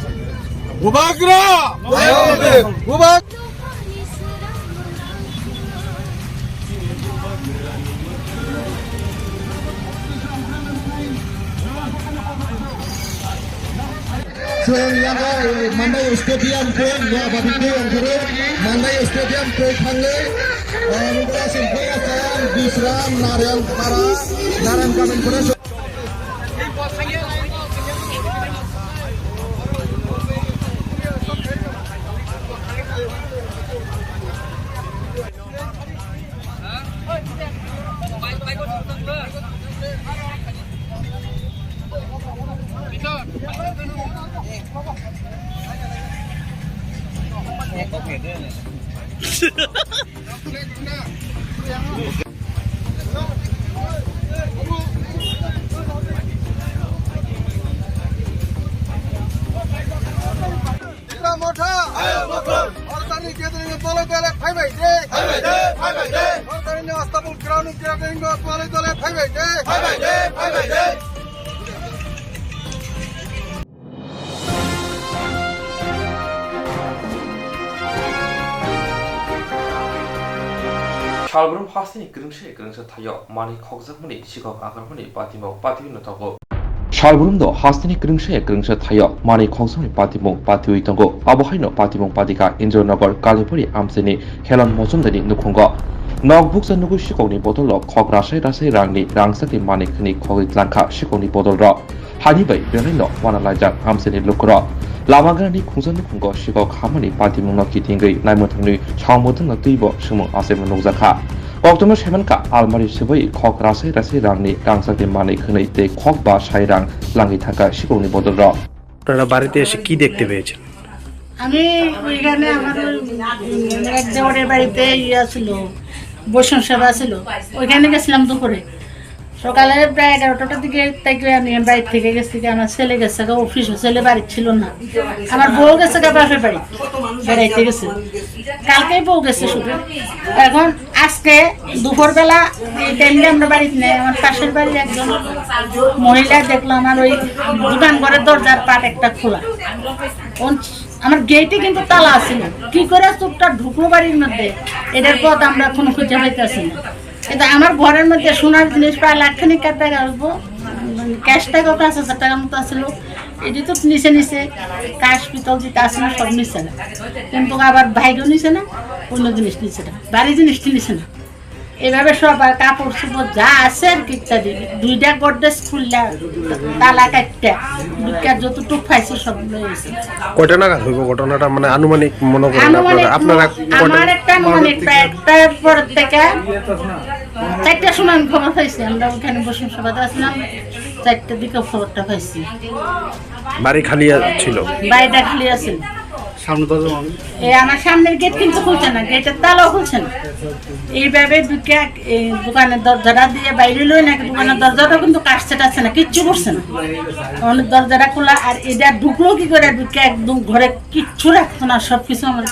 बुबाग्रा बुबाग Mandai Stadium ke ya babite angkore Mandai Stadium ke thangle Lugla Simpaya Sayan Bisram Narayan Para Narayan Kamen Kore Shalbrum Hasni Grimshe Tayo, Mani Coxamoni, Shikok Akamoni, Patimo, Patino Togo. Shalbrum do Hasni Grimshe Tayo, Mani Coxamoni, Patimo, Patio Tongo, Abuhino, Patimo Patika, Injo Nogor, Kalipuri, Amseni, Helen Mosundani, Nukongo. Nog books and Nugu Shikoni bottle of Kograshe Rase Rangni, Rangsati Mani Kni Kogitlanka, Shikoni bottle rock. Hanibai, Benino, Wanalaja, Amseni Lukura. Lamagani Kuzan Kungo, Shikok Hamani, Patimo Kitingi, Naimotani, Chamotan Tibo, Shumo Asem Nozaka. October Shemanka, Almari Shibai, Kograshe Rase Rangni, Rangsati Mani Kni, the Kokba Shairang, Langitaka, Shikoni bottle rock. বাড়িতে এসে কি দেখতে পেয়েছেন? আমি ওইখানে আমার এক দেওয়ারের বাড়িতে ইয়া ছিল বৈষ্ণব সেবা ছিল, ওইখানে গেছিলাম দুপুরে। সকালে প্রায় 11টার দিকে থেকে আমি বাড়ি থেকে গেছি, আমার ছেলে গেছে অফিস, ছেলে বাড়ি ছিল না, আমার বউ গেছে বাপের বাড়ি বেড়াইতে গেছে, কালকেই বউ গেছে শুধু। এখন আজকে দুপুরবেলা এই টাইমে আমরা বাড়িতে নেই, আমার পাশের বাড়ির একজন মহিলা দেখলো আমার ওই দোকান ঘরের দরজার পাট একটা খোলা, আমার গেটে কিন্তু তালা আছিল, কি করে চুপটা ঢুকলো বাড়ির মধ্যে এটার পথ আমরা এখনো খুঁজে পাইতেছি না। কিন্তু আমার ঘরের মধ্যে সোনার জিনিস প্রায় 1,00,000 টাকা আসবো, ক্যাশ টাকা 5,000 টাকার মতো আসলো, এটি তো নিচে নিচে কাশ পিতল যেটা আসলে সব নিচে না, কিন্তু আবার ভাইকেও নিচে না, অন্য জিনিস নিচে না, বাড়ি জিনিসটি নিচে না, এভাবে সব আর কাপড় চোপড় যা আছে আর কি ইত্যাদি। 2টা গডরেজ খুললা তালা কাটটা দুটার যতটুকু পাইছে সব লয়েছে। কয়টা নাগাদ হইব ঘটনাটা, মানে আনুমানিক মনে করেন আপনারা? আমার একটা আনুমানিক 1টার পর থেকে চারটার সময় আমি খবর পাইছি, আমরা ওখানে বসুন সভাতে আসলাম, 4টার দিকে খবরটা পাইছি। বাড়ি খালি ছিল, বাড়িটা খালি আছে। সামনে তো আমার সামনের গেট কিন্তু খুলছে না, গেটের তালাও খুলছে না। এইভাবে ঢুকে দোকানের দরজাটা দিয়ে বাইরে লই না, দোকানের দরজাটা কিন্তু কাটছে টাচ্ছে না, কিচ্ছু করছে না। অনেক দরজাটা খোলা, আর এটা ঢুকলো কি করে, ঢুকে একদম ঘরে কিচ্ছু রাখতো না, সবকিছু আমার।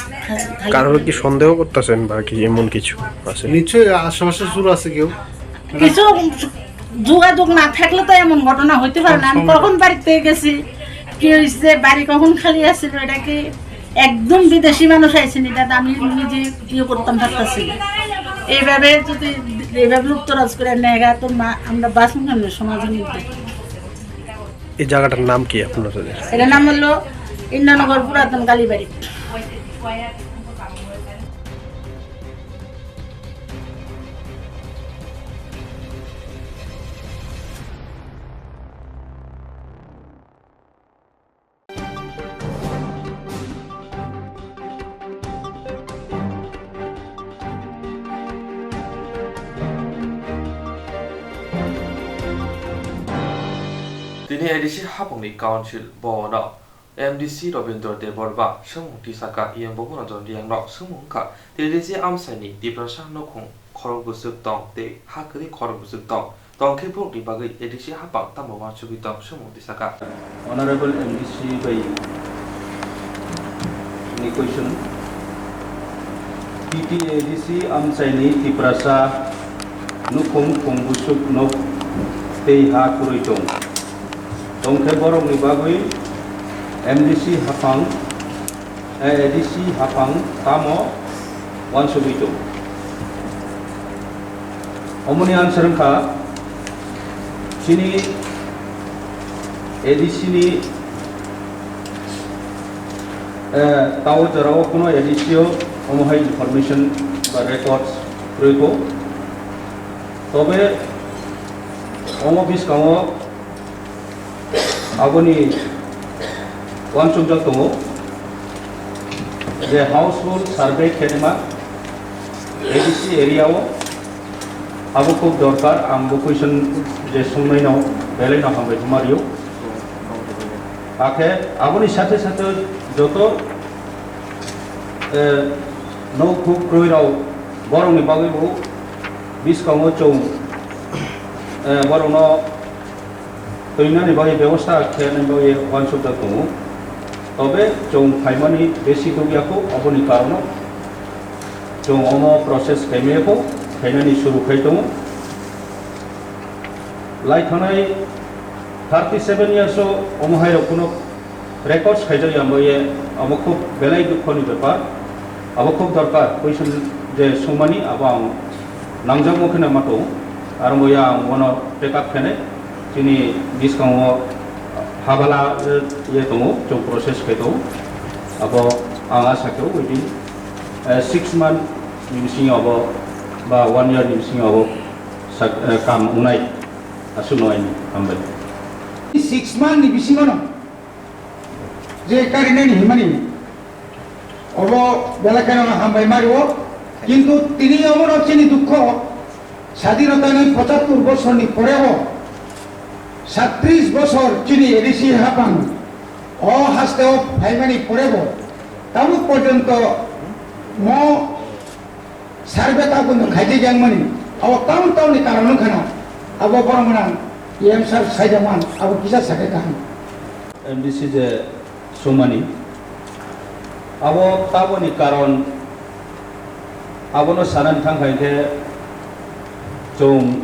কারোর কি সন্দেহ করতেছেন বা কি এমন কিছু আছে? নিশ্চয়ই আশেপাশে শুরু আছে কেউ, কিছু যোগাযোগ না থাকলে তো এমন ঘটনা হইতে পারে না। আমি কখন বাড়িতে গেছি, কি হয়েছে, বাড়ি কখন খালি আছিল, এটা কি একদম বিদেশি মানুষ আইছেন, এটা আমি নিজে ইয়ে করতাম পারতেছি। এইভাবে যদি এইভাবে লুপ্তরাজ করে নেগা তো আমরা বাঁচুন কেন সমাজের মধ্যে? এই জায়গাটার নাম কি আপনাদের? এটার নাম হলো ইন্দ্রনগর পুরাতন কালীবাড়ি। তিনি এডিসি হাপংনি কাউন্সিল বন এমডিসি রবীন্দ্র দেববর্মা সমুং টিসাকা ইয়ং বগুনাজন রিয়াংনো সমুংখা তেডিসি আমসাইনি দিপ্রাসা নখং খরক বুসুক দং তে হাকরি খরক বুসুক দং তংखे ब्लॉक नि बागै ADC हापां तामोमा सुबितम समुं टिसाका Honorable MDC by any question. PT ADC Amsaini Tiprasa Nukum Kumbusuk Nok Tei Ha Kuritong Tongke Borong Nibagui MDC Hapang ADC Hapang Tamo Wan Subitong Omuni Ansarangka Sini ADC ni tahu jarawa kuno edisio omohai information ba records proiko tobe omo bis kawo aboni wansung jatongo je household survey khenema ADC area o abo khub dorkar ambo question je sunai no belai no hambai tumario आखे आबोनी साथे साथे जतो नौ खुब क्रोइराव बरंनि बागैबो बिसकाङो चौ बरंनो तैनानि बागै व्यवस्था खेने बागै वानसुदा दङ तबे चौ फाइमानि बेसि दुगियाखौ आबोनि कारनो चौ अमो प्रोसेस खेमेखौ खेनानि सुरु खाइ दङ लाइथानाय 37 years o omohai rokuno records khaijai amboye amo khub belai dukhoni bepar abo khub dorkar question je sumani abang nangjang mokhena mato armoya mono backup khene chini diskango habala ye tongo jo process kheto abo anga sakyo within 6 months nimsing abo ba 1 year nimsing abo kam unai asunoi ambe 6 months ni bisingono je karine ni himani obo belakano hambai mario kintu tini amoro chini dukho স্বাধীনতা ni 75 বছর ni porebo 37 বছর chini edisi hapang o hasteo bhaimani porebo tamu porjonto mo sarbe ta kono khaije jangmani abo tamu ni karon khana abo borongman Yang sar saya man, aku bisa sakit kan. MDC je sumani, abo tabo ni karon, abo no saran tangkai ke, jom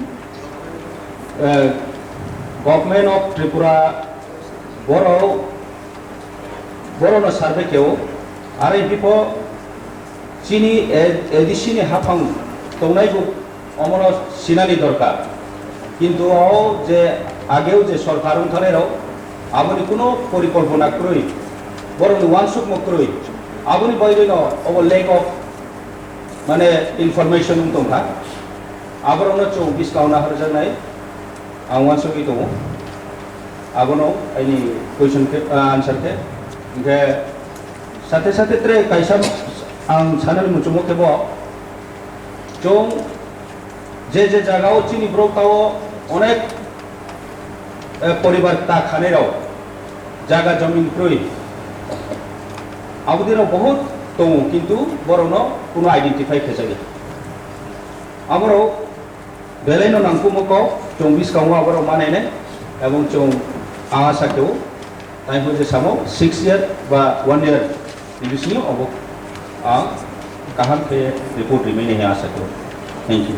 Government of Tripura, boro no survey keo, are bipo, sini edisi ni hapang, tongnai bu, omono sinani dorkar. কিন্তু যে আগেও যে সরকার অন্তরেও আপনি কোনো পরিকল্পনা করই বরং ওয়ানসুক মকরই আপনি বাইরে অব লেক অফ মানে ইনফরমেশন দংখা আবরণ 24 কাউনা হরজানাই আং ওয়ানসুকই দङ আবনো আইনি কোয়েশ্চন কে आंसर के गे साथे साथे त्रे काइसा आं सानल मुचुमो केबो जों যে জায়গাও চিনি ব্রকটাও অনেক পরিবার তা খানেরাও জায়গা জমিন ক্রয় আবুদিরাও বহুত দङ কিন্তু বরনো কোনো আইডেন্টিফাই খেজাগে আমরাও বেলাইनो नांगौमोखौ जों बिसकाङाव आबाराव मानायनाय এবং जों आसाखौ टाइम जे सामो 6 year बा 1 year बिसिनि अब गाहाम के रिपोर्ट रिमेनिं आसाखौ thank you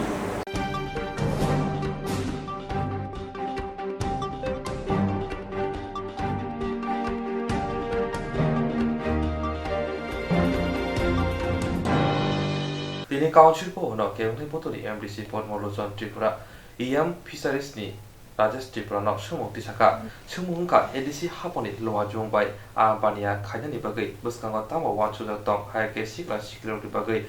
Ini Council po no kemni potoli MDC Podmolozon Tripura IAM Fisheries ni Rajesh Tripura no sumukti saka sumungka EDC haponi loa jongbai Albania khainani bagai buskanga tamo wanchuja tong haike sikla siklo bagai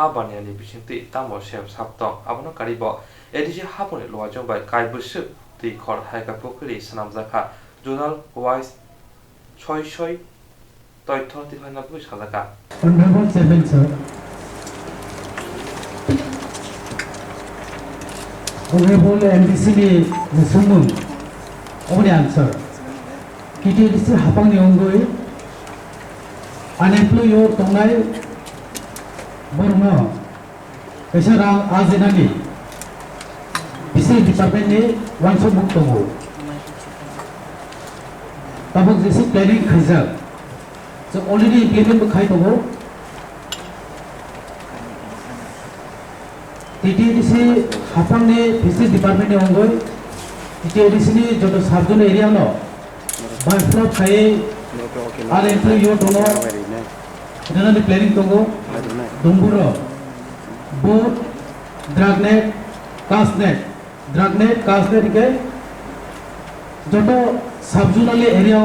Albania ni bisinti tamo sep saptong abono karibo EDC haponi loa jongbai kai busu ti khor haika pokri sanamjaka Journal Wise choi toitho ti phana bu sajaka Honorable Chairman sir Honorable MDC ni sumung only answer KTDC hapang ni ongoi unemployed yo tongai borno kaisa rang ajenani bisi department ni wanso muk tongo tabuk jesi planning khajak so already implement khai tongo TTDC hapang ni Fisheries Department ni ongoi TTDC ni jodo sabjun area no by flood khai unemployed yo tongo dana ni planning tongo dumburo boat dragnet casnet ke jodo sabjun ali area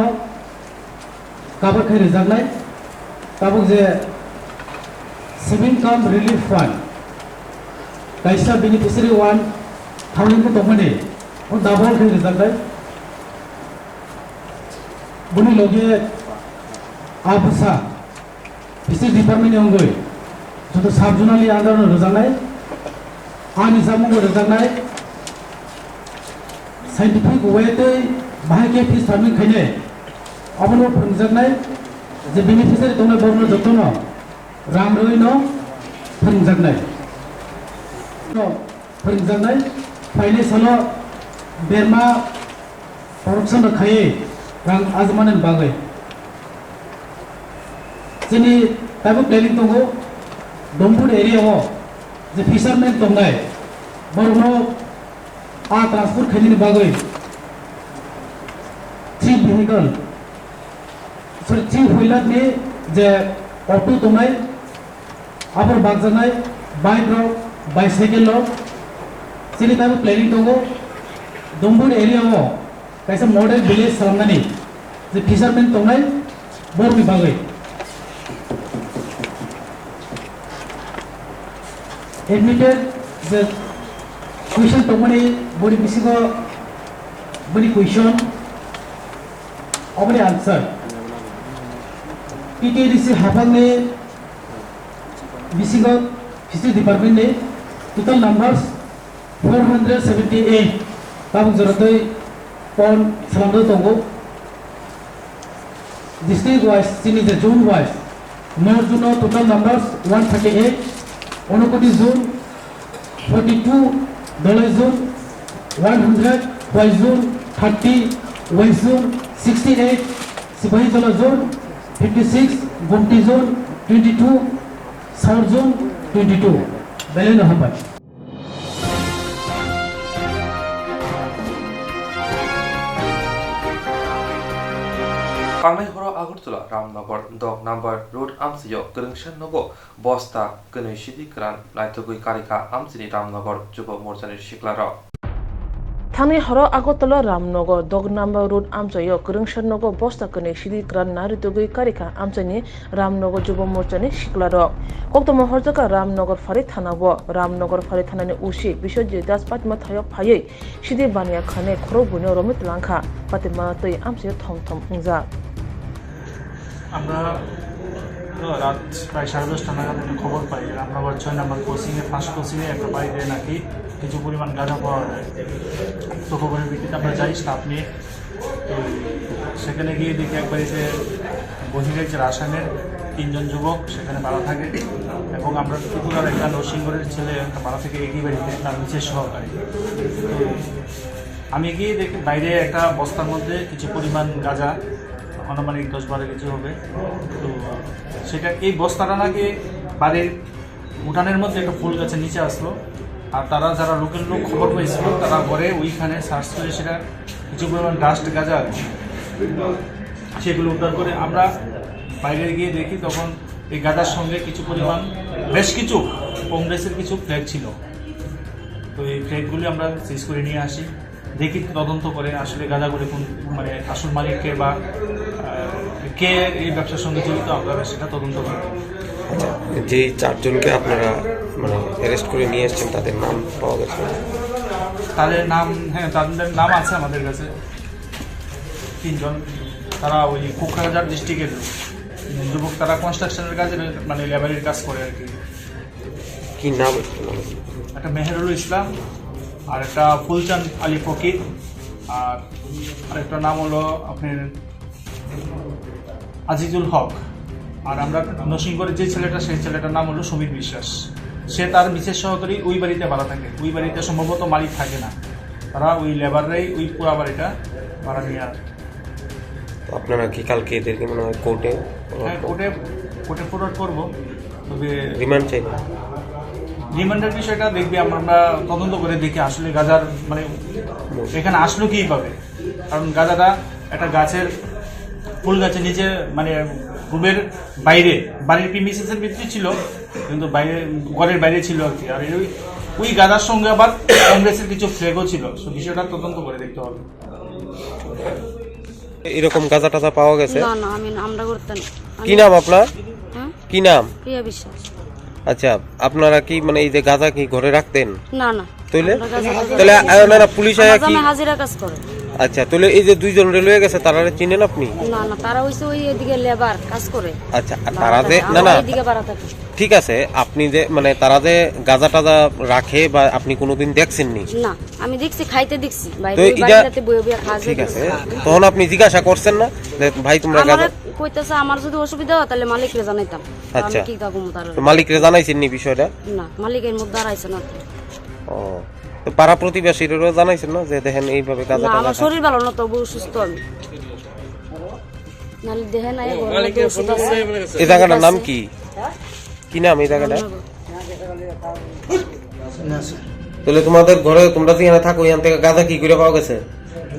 cover khai rejagnai tabuk je saving cum relief fund kaisa beneficiary one thawling ko tomane on double khai result dai buni loge abasa Fisheries Department ni ongoi joto sabjunali andaron rejanai ani jamu rejanai scientific way te bahake fish farming khaine abono phungjaknai je beneficiary tongna borno jotono ramroi no phungjaknai फोरोंजानाय फाइनेन्सआव बेरमा production खायै रां आजमानो बागै जोंनि दाबो planning दङ दमपुर एरियायाव जे फिशारमेन दंनाय बरनो transport खायनि बागै three vehicle three व्हीलरनि जे अटो दंनाय आबर बागजानाय bike bicycle lo sini tabu planning tongo dombur area mo kaisa model village salamnani je fishermen tongnai borni bagai admitted the question tongmani body bisigo body question obani answer PTDC hapangni bisigo Fisheries Department ne total numbers 478 tabuk joratoi pon salamdo tongo district wise sini the zone wise north zone total numbers 138 onokoti zone 42 dolai zone 100 wise zone 30 west zone 68 sipahi jala zone 56 gomti zone 22 south zone 22 Beleno Hambat Kangnai horo Agartala Ramnagar dog number road amsiyo Kerungshan nogo bosta Kenai Shidi Kran Laitogui Karika Amsini Ramnagar Juba Morsani Shiklara Thani horo Agartala Ramnagar dog number road amsiyo Kerungshan nogo bosta Kenai Shidi Kran Naritogui Karika Amsini Ramnagar Juba Morsani Shiklara Koktomo Horjaka Ramnagar Fari Thanabo Ramnagar Fari Thanani Ushi Bishojji Daspatma Thayo Phaye Shidi Bania Khane Khoro Bunyo Romit Langkha Patima Toi Amsiyo Thom Ingza আমরা রাত প্রায় 10:30 নাগাদ খবর পাই রামনগর 6 নম্বর কোচিংয়ে first কোচিংয়ে একটা বাইরে নাকি কিছু পরিমাণ গাঁজা পাওয়া যায়। তো খবরের ভিত্তিতে আমরা যাই স্টাফ নিয়ে, তো সেখানে গিয়ে দেখি এক বাড়িতে বহিরাজ্য রাসায়নের 3 জন যুবক সেখানে ভাড়া থাকে, এবং আমরা ত্রিপুরার একটা নরসিংগড়ের ছেলে একটা ভাড়া থেকে একই বাড়িতে, তার নিচের সহকারী। তো আমি গিয়ে দেখি বাইরে একটা বস্তার মধ্যে কিছু পরিমাণ গাঁজা, আনুমানিক 10-12 কেজি হবে। তো সেটা এই বস্তাটা নাকি বাড়ির উঠানের মধ্যে একটা ফুল গাছের নিচে আসলো, আর তারা যারা লোকের লোক খবর পেয়েছিল তারা ঘরে ওইখানে সার্চ করে সেটা কিছু পরিমাণ ডাস্ট গাঁজা সেগুলো উদ্ধার করে আমরা বাইরে গিয়ে দেখি, তখন এই গাঁজার সঙ্গে কিছু পরিমাণ বেশ কিছু কংগ্রেসের কিছু ফ্ল্যাগ ছিল। তো এই ফ্ল্যাগগুলি আমরা সিজ করে নিয়ে আসি, দেখি তদন্ত করে আসলে গাঁজাগুলি কোন মানে আসল মালিককে বা কে এই ব্যবসার সঙ্গে জড়িত আমরা সেটা তদন্ত করি। যে 4 জনকে আপনারা মানে অ্যারেস্ট করে নিয়ে এসেছেন তাদের নাম পাওয়া গেছে? তাদের নাম, হ্যাঁ তাদের নাম আছে আমাদের কাছে 3 জন। তারা ওই কোকরাঝাড় ডিস্ট্রিক্টের যুবক, তারা কনস্ট্রাকশনের কাজে মানে লেবারের কাজ করে আর কি। কি নাম? একটা মেহেরুল ইসলাম, আর একটা ফুলচাঁদ আলী ফকির, আর আরেকটা নাম হলো আপনার আজিজুল হক। আর আমরা নরসিংগড়ের যে ছেলেটা, সেই ছেলেটার নাম হলো সমীর বিশ্বাস। সে তার বিশেষ সহকারী ওই বাড়িতে ভাড়া থাকে, ওই বাড়িতে সম্ভবত মালিক থাকে না, তারা ওই লেবাররাই ওই পুরা বাড়িটা ভাড়া নিয়ে আসে। আপনারা কি কালকে এদেরকে মনে হয় কোর্টে? হ্যাঁ, কোর্টে ফরওয়ার্ড করবো, তবে রিমান্ড চাই। রিমান্ডের বিষয়টা দেখবি আমরা তদন্ত করে দেখি আসলে গাজার মানে এখানে আসলো কীভাবে, কারণ গাজাটা একটা গাছের ফুল গাছের নিচে মানে রুমের বাইরে, বাড়ির প্রিমিসেসের ভিতরে ছিল, কিন্তু বাইরে ঘরের বাইরে ছিল আর কি। আর ওই গাজার সঙ্গে আবার কংগ্রেসের কিছু ফ্ল্যাগও ছিল, সো বিষয়টা তদন্ত করে দেখতে হবে। এরকম গাঁজা টাজা পাওয়া গেছে? না না, আমরা করতে না। কি নাম আপনার? কি নাম? প্রিয়া বিশ্বাস। আচ্ছা, আপনারা কি মানে এই যে গাঁজা কি ঘরে রাখতেন? না না। তাহলে পুলিশ আয়া কি হাজিরা কাজ করে? আচ্ছা, তাহলে এই যে 2 জন রেলওয়ে গেছে তারা চিনেন আপনি? না না, তারা হইছে ওই এদিকে লেবার কাজ করে। আচ্ছা, তারা যে না না এদিকে বাড়া থাকে। ঠিক আছে, আপনি যে মানে তারা যে গাঁজা টাজা রাখে বা আপনি কোনোদিন দেখছেননি? না, আমি দেখছি, খাইতে দেখছি, বাইরেতে বইয়ে বইয়ে খাওয়া। ঠিক আছে, তখন আপনি জিজ্ঞাসা করছেন না যে ভাই তোমরা গাঁজা? কইতেছে আমার যদি অসুবিধা হয় তাহলে মালিকরে জানাইতাম। আচ্ছা, কি কাকুম তার মালিকরে জানাইছেন নি বিষয়টা? না, মালিকের মধ্যে দাঁড়াইছে না। ও, তো পাড়া প্রতিবেশীদেরও জানাইছেন না যে দেখেন এইভাবে গাঁজা টাজা? আমার শরীর ভালো না, তবু সুস্থ আমি। নালে দেখেন না এই জায়গাটার নাম কি? কি নাম এই জায়গাটা? তাহলে তোমাদের ঘরে তোমরা যেখানে থাকো এখান থেকে গাঁজা কি করে পাওয়া গেছে?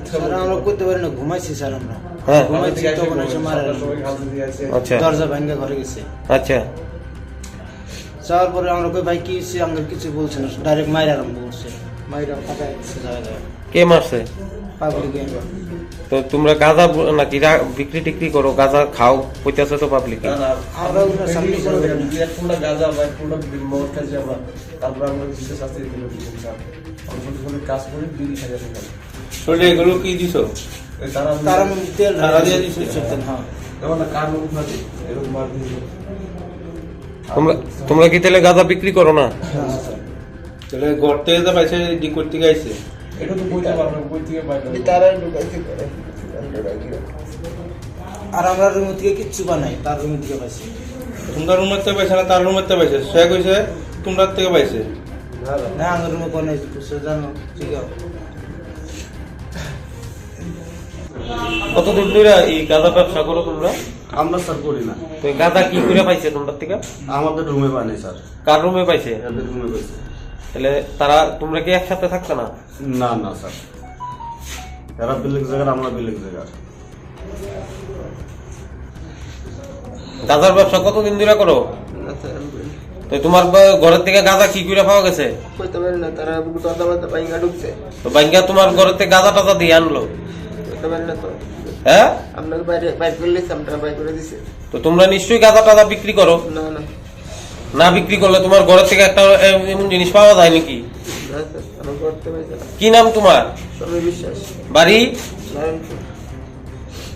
স্যার আমরা করতে পারি না, ঘুমাইছি স্যার আমরা। হ্যাঁ, ঘুমাইছি তখন এসে মারা। আচ্ছা, দরজা ভাঙা ঘরে গেছে। আচ্ছা, যাওয়ার পরে আমরা কই ভাই কি হইছে, আমরা কিছু বলছি না, ডাইরেক্ট মাইরা আরম্ভ করছে। মাইরা ফাটায় দিচ্ছে জায়গায়। কে মারছে? পাবলিকে। তো তোমরা গাঁজা নাকি বিক্রি টিক্রি করো, গাঁজা খাও কইতাছে তো পাবলিক? আমরা ওটা সামনে করে পুরো গাঁজা বা পুরো মদ খাইছে আমরা, তারপর আমরা কিছু শাস্তি দিল স্যার। আমরা ছোট কাজ করে বিল খাইয়া দিলাম। শরীরে এগুলো কি দিছো? তারা তেল ঢালা দিয়ে দিছে। হ্যাঁ, এমন কার মুখ ফাটে এরকম মার দিল। তোমরা কি তাহলে গাঁজা বিক্রি করো না? তাহলে ঘর থেকে যা পাইছে ডি করতে গাইছে, এটা তো বইতে পারবে, বই থেকে বাইরে তারা ঢুকাইতে পারে। আর আমরা রুম থেকে কিচ্ছু বানাই, তার রুম থেকে পাইছি। তোমরা রুমের থেকে পাইছে না তার রুমের থেকে পাইছে? সে কইছে তোমরা থেকে পাইছে না, আমার রুমে কোন কিছু জানো? ঠিক আছে, কতদিন ধরে এই গাঁজা ব্যবসা করো তোমরা? আমরা স্যার করি না। তো গাঁজা কি করে পাইছে তোমরা থেকে? আমাদের রুমে বানাই স্যার। কার রুমে পাইছে? এদের রুমে পাইছে। তাহলে তারা তোমরা কি একসাথে থাকতে না? না না স্যার, এরা বিলেক জায়গার, আমরা বিলেক জায়গার। গাঁজার ব্যবসা কতদিন ধরে করো? তো তোমার ঘরের থেকে গাঁজা কি করে পাওয়া গেছে? কইতে পারি না, তারা দরজা ভাঙা ঢুকছে। তো ভাঙ্গা তোমার ঘরের থেকে গাঁজা টাজা দিয়ে আনলো? কইতে পারি না তো। হ্যাঁ, আপনাকে বাইরে করলে আমরা বাইরে করে দিছে। তো তোমরা নিশ্চয়ই গাঁজা টাজা বিক্রি করো? না না, না বিক্রি করলে তোমার ঘরের থেকে একটা এমন জিনিস পাওয়া যায় নাকি? কি নাম তোমার? সমীর বিশ্বাস। বাড়ি?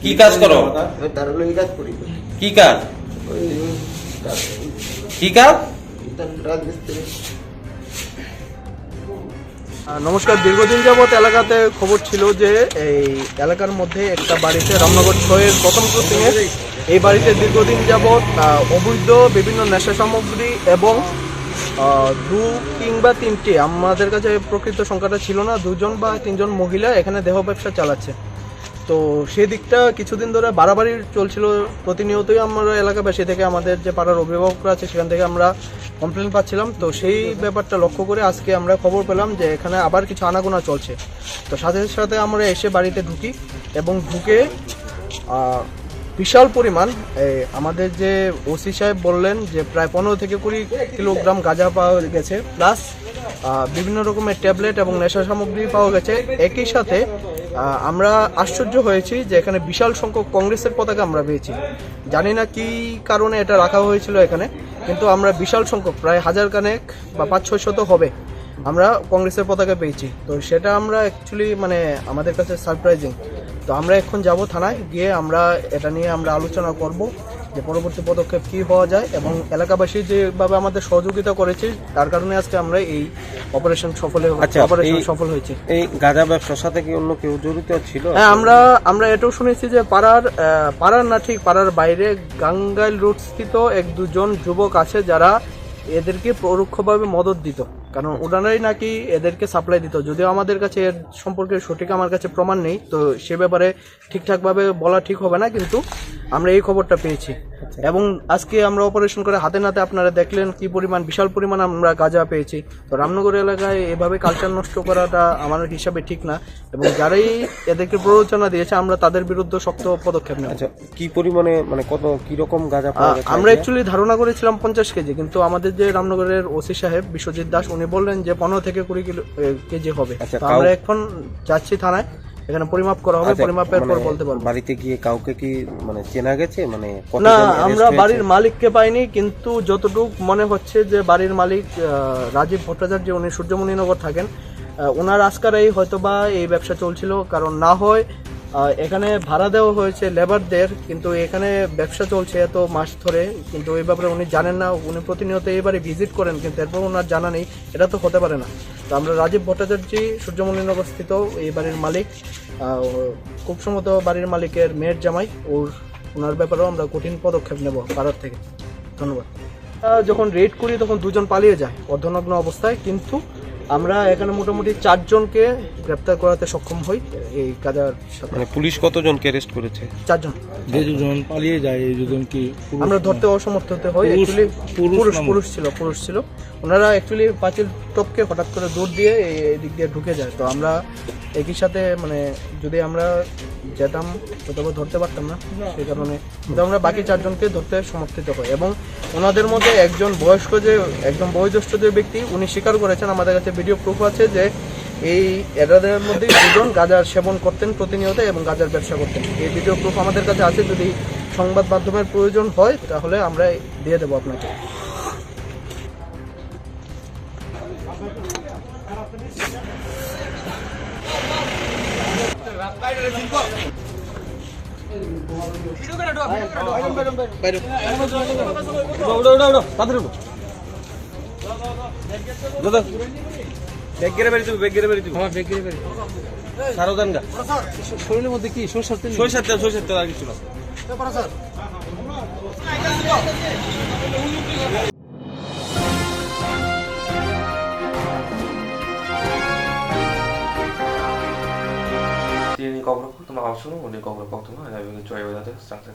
কি কাজ করো? কি কাজ? কি কাজ? নমস্কার। দীর্ঘদিন যাবৎ এলাকাতে খবর ছিল যে এই এলাকার মধ্যে একটা বাড়িতে রামনগর 6-এর প্রথম ক্রসিংয়ে এই বাড়িতে দীর্ঘদিন যাবৎ অবৈধ বিভিন্ন নেশা সামগ্রী এবং 2 কিংবা 3টি, আমাদের কাছে প্রকৃত সংখ্যাটা ছিল না, 2জন বা 3জন মহিলা এখানে দেহ ব্যবসা চালাচ্ছে। তো সেই দিকটা কিছুদিন ধরে বাড়াবাড়ি চলছিল। প্রতিনিয়তই আমরা এলাকাবাসী থেকে, আমাদের যে পাড়ার অভিভাবকরা আছে সেখান থেকে আমরা কমপ্লেন পাচ্ছিলাম। তো সেই ব্যাপারটা লক্ষ্য করে আজকে আমরা খবর পেলাম যে এখানে আবার কিছু আনাগোনা চলছে। তো সাথে সাথে আমরা এসে বাড়িতে ঢুকি এবং ঢুকে বিশাল পরিমাণ আমাদের যে ওসি সাহেব বললেন যে প্রায় 15 থেকে 20 কিলোগ্রাম গাঁজা পাওয়া গেছে, প্লাস বিভিন্ন রকমের ট্যাবলেট এবং নেশা সামগ্রী পাওয়া গেছে। একই সাথে আমরা আশ্চর্য হয়েছি যে এখানে বিশাল সংখ্যক কংগ্রেসের পতাকা আমরা পেয়েছি। জানি না কি কারণে এটা রাখা হয়েছিল এখানে, কিন্তু আমরা বিশাল সংখ্যক প্রায় 1000 খানেক বা 500-600 হবে আমরা কংগ্রেসের পতাকা পেয়েছি। তো সেটা আমরা অ্যাকচুয়ালি মানে আমাদের কাছে সারপ্রাইজিং। তো আমরা এখন যাব থানায়, গিয়ে আমরা এটা নিয়ে আমরা আলোচনা করব যে পরবর্তী পদক্ষেপ কী হওয়া যায়, এবং এলাকাবাসী যেভাবে আমাদের সহযোগিতা করেছে তার কারণে আজকে আমরা এই অপারেশন সফল হয়েছে। এই গাঁজা ব্যবসার সাথে কি অন্য কেউ জড়িত ছিল? হ্যাঁ, আমরা এটাও শুনেছি যে পাড়ার না ঠিক পাড়ার বাইরে গাঙ্গাইল রোড স্থিত 1-2 যুবক আছে যারা এদেরকে পরোক্ষভাবে মদত দিত, কারণ ওনারাই নাকি এদেরকে সাপ্লাই দিত। যদিও আমাদের কাছে এর সম্পর্কে সঠিক আমার কাছে প্রমাণ নেই, তো সে ব্যাপারে ঠিকঠাকভাবে বলা ঠিক হবে না, কিন্তু আমরা এই খবরটা পেয়েছি। এবং আজকে আমরা অপারেশন করে হাতে নাতে আপনারা দেখলেন কি পরিমাণ, বিশাল পরিমাণ আমরা গাঁজা পেয়েছি। তো রামনগর এলাকায় এভাবে কালচার নষ্ট করাটা আমার হিসাবে ঠিক না, এবং যারাই এদেরকে প্ররোচনা দিয়েছে আমরা তাদের বিরুদ্ধে শক্ত পদক্ষেপ নেব। আচ্ছা, কি পরিমাণে মানে কত কি রকম গাঁজা পাওয়া গেছে? আমরা অ্যাকচুয়ালি ধারণা করেছিলাম 50 কেজি, কিন্তু আমাদের যে রামনগরের ওসি সাহেব বিশ্বজিৎ দাস উনি বললেন যে 15 থেকে 20 কেজি হবে। আমরা এখন যাচ্ছি থানায়, এখানে পরিমাপ করা হবে, পরিমাপের পর বলতে পারবো। বাড়িতে গিয়ে কাউকে কি মানে চেনা গেছে? মানে না, আমরা বাড়ির মালিককে পাইনি, কিন্তু যতটুকু মনে হচ্ছে যে বাড়ির মালিক রাজীব ভট্টাচার্য, উনি সূর্যমণিনগর থাকেন, ওনার আজকারাই হয়তোবা এই ব্যবসা চলছিল। কারণ না হয় এখানে ভাড়া দেওয়া হয়েছে লেবারদের, কিন্তু এখানে ব্যবসা চলছে এত মাস ধরে, কিন্তু এই ব্যাপারে উনি জানেন না। উনি প্রতিনিয়ত এবারে ভিজিট করেন, কিন্তু এরপর ওনার জানা নেই, এটা তো হতে পারে না। তো আমরা রাজীব ভট্টাচার্য সূর্যমণিনগর স্থিত এই বাড়ির মালিক, খুব সম্ভবত বাড়ির মালিকের মেয়ের জামাই, ওনার ব্যাপারেও আমরা কঠিন পদক্ষেপ নেব পাড়ার থেকে। ধন্যবাদ। যখন রেড করি তখন 2জন পালিয়ে যায় অর্ধনগ্ন অবস্থায়, কিন্তু আমরা এখানে মোটামুটি 4 জনকে গ্রেপ্তার করাতে সক্ষম হই এই গাঁজার সাথে। মানে পুলিশ কতজনকে অ্যারেস্ট করেছে? 4 জন। যে 2 জন পালিয়ে যায় এই 2 জন কি আমরা ধরতে অসমর্থ হতে হই। অ্যাকচুয়ালি পুরুষ ছিল। ওনারা অ্যাকচুয়ালি পাঁচিল টপকে হঠাৎ করে দৌড় দিয়ে এই দিক দিয়ে ঢুকে যায়। তো আমরা একই সাথে মানে যদি আমরা যেতাম তবে ধরতে পারতাম না, সেই কারণে কিন্তু আমরা বাকি 4 জনকে ধরতে সমর্থিত হই। এবং ওনাদের মধ্যে একজন বয়স্ক, যে একদম বয়োজ্যেষ্ঠ যে ব্যক্তি, উনি স্বীকার করেছেন, আমাদের কাছে ভিডিও প্রুফ আছে যে এই এদের মধ্যে 2 জন গাঁজার সেবন করতেন প্রতিনিয়ত এবং গাঁজার ব্যবসা করতেন। এই ভিডিও প্রুফ আমাদের কাছে আছে, যদি সংবাদ মাধ্যমের প্রয়োজন হয় তাহলে আমরা দিয়ে দেবো আপনাকে। শরীরের মধ্যে কি সরষের তেল আর কিছু না। তিনি কবর তোমরা আসুন, উনি কবর কখনো জয়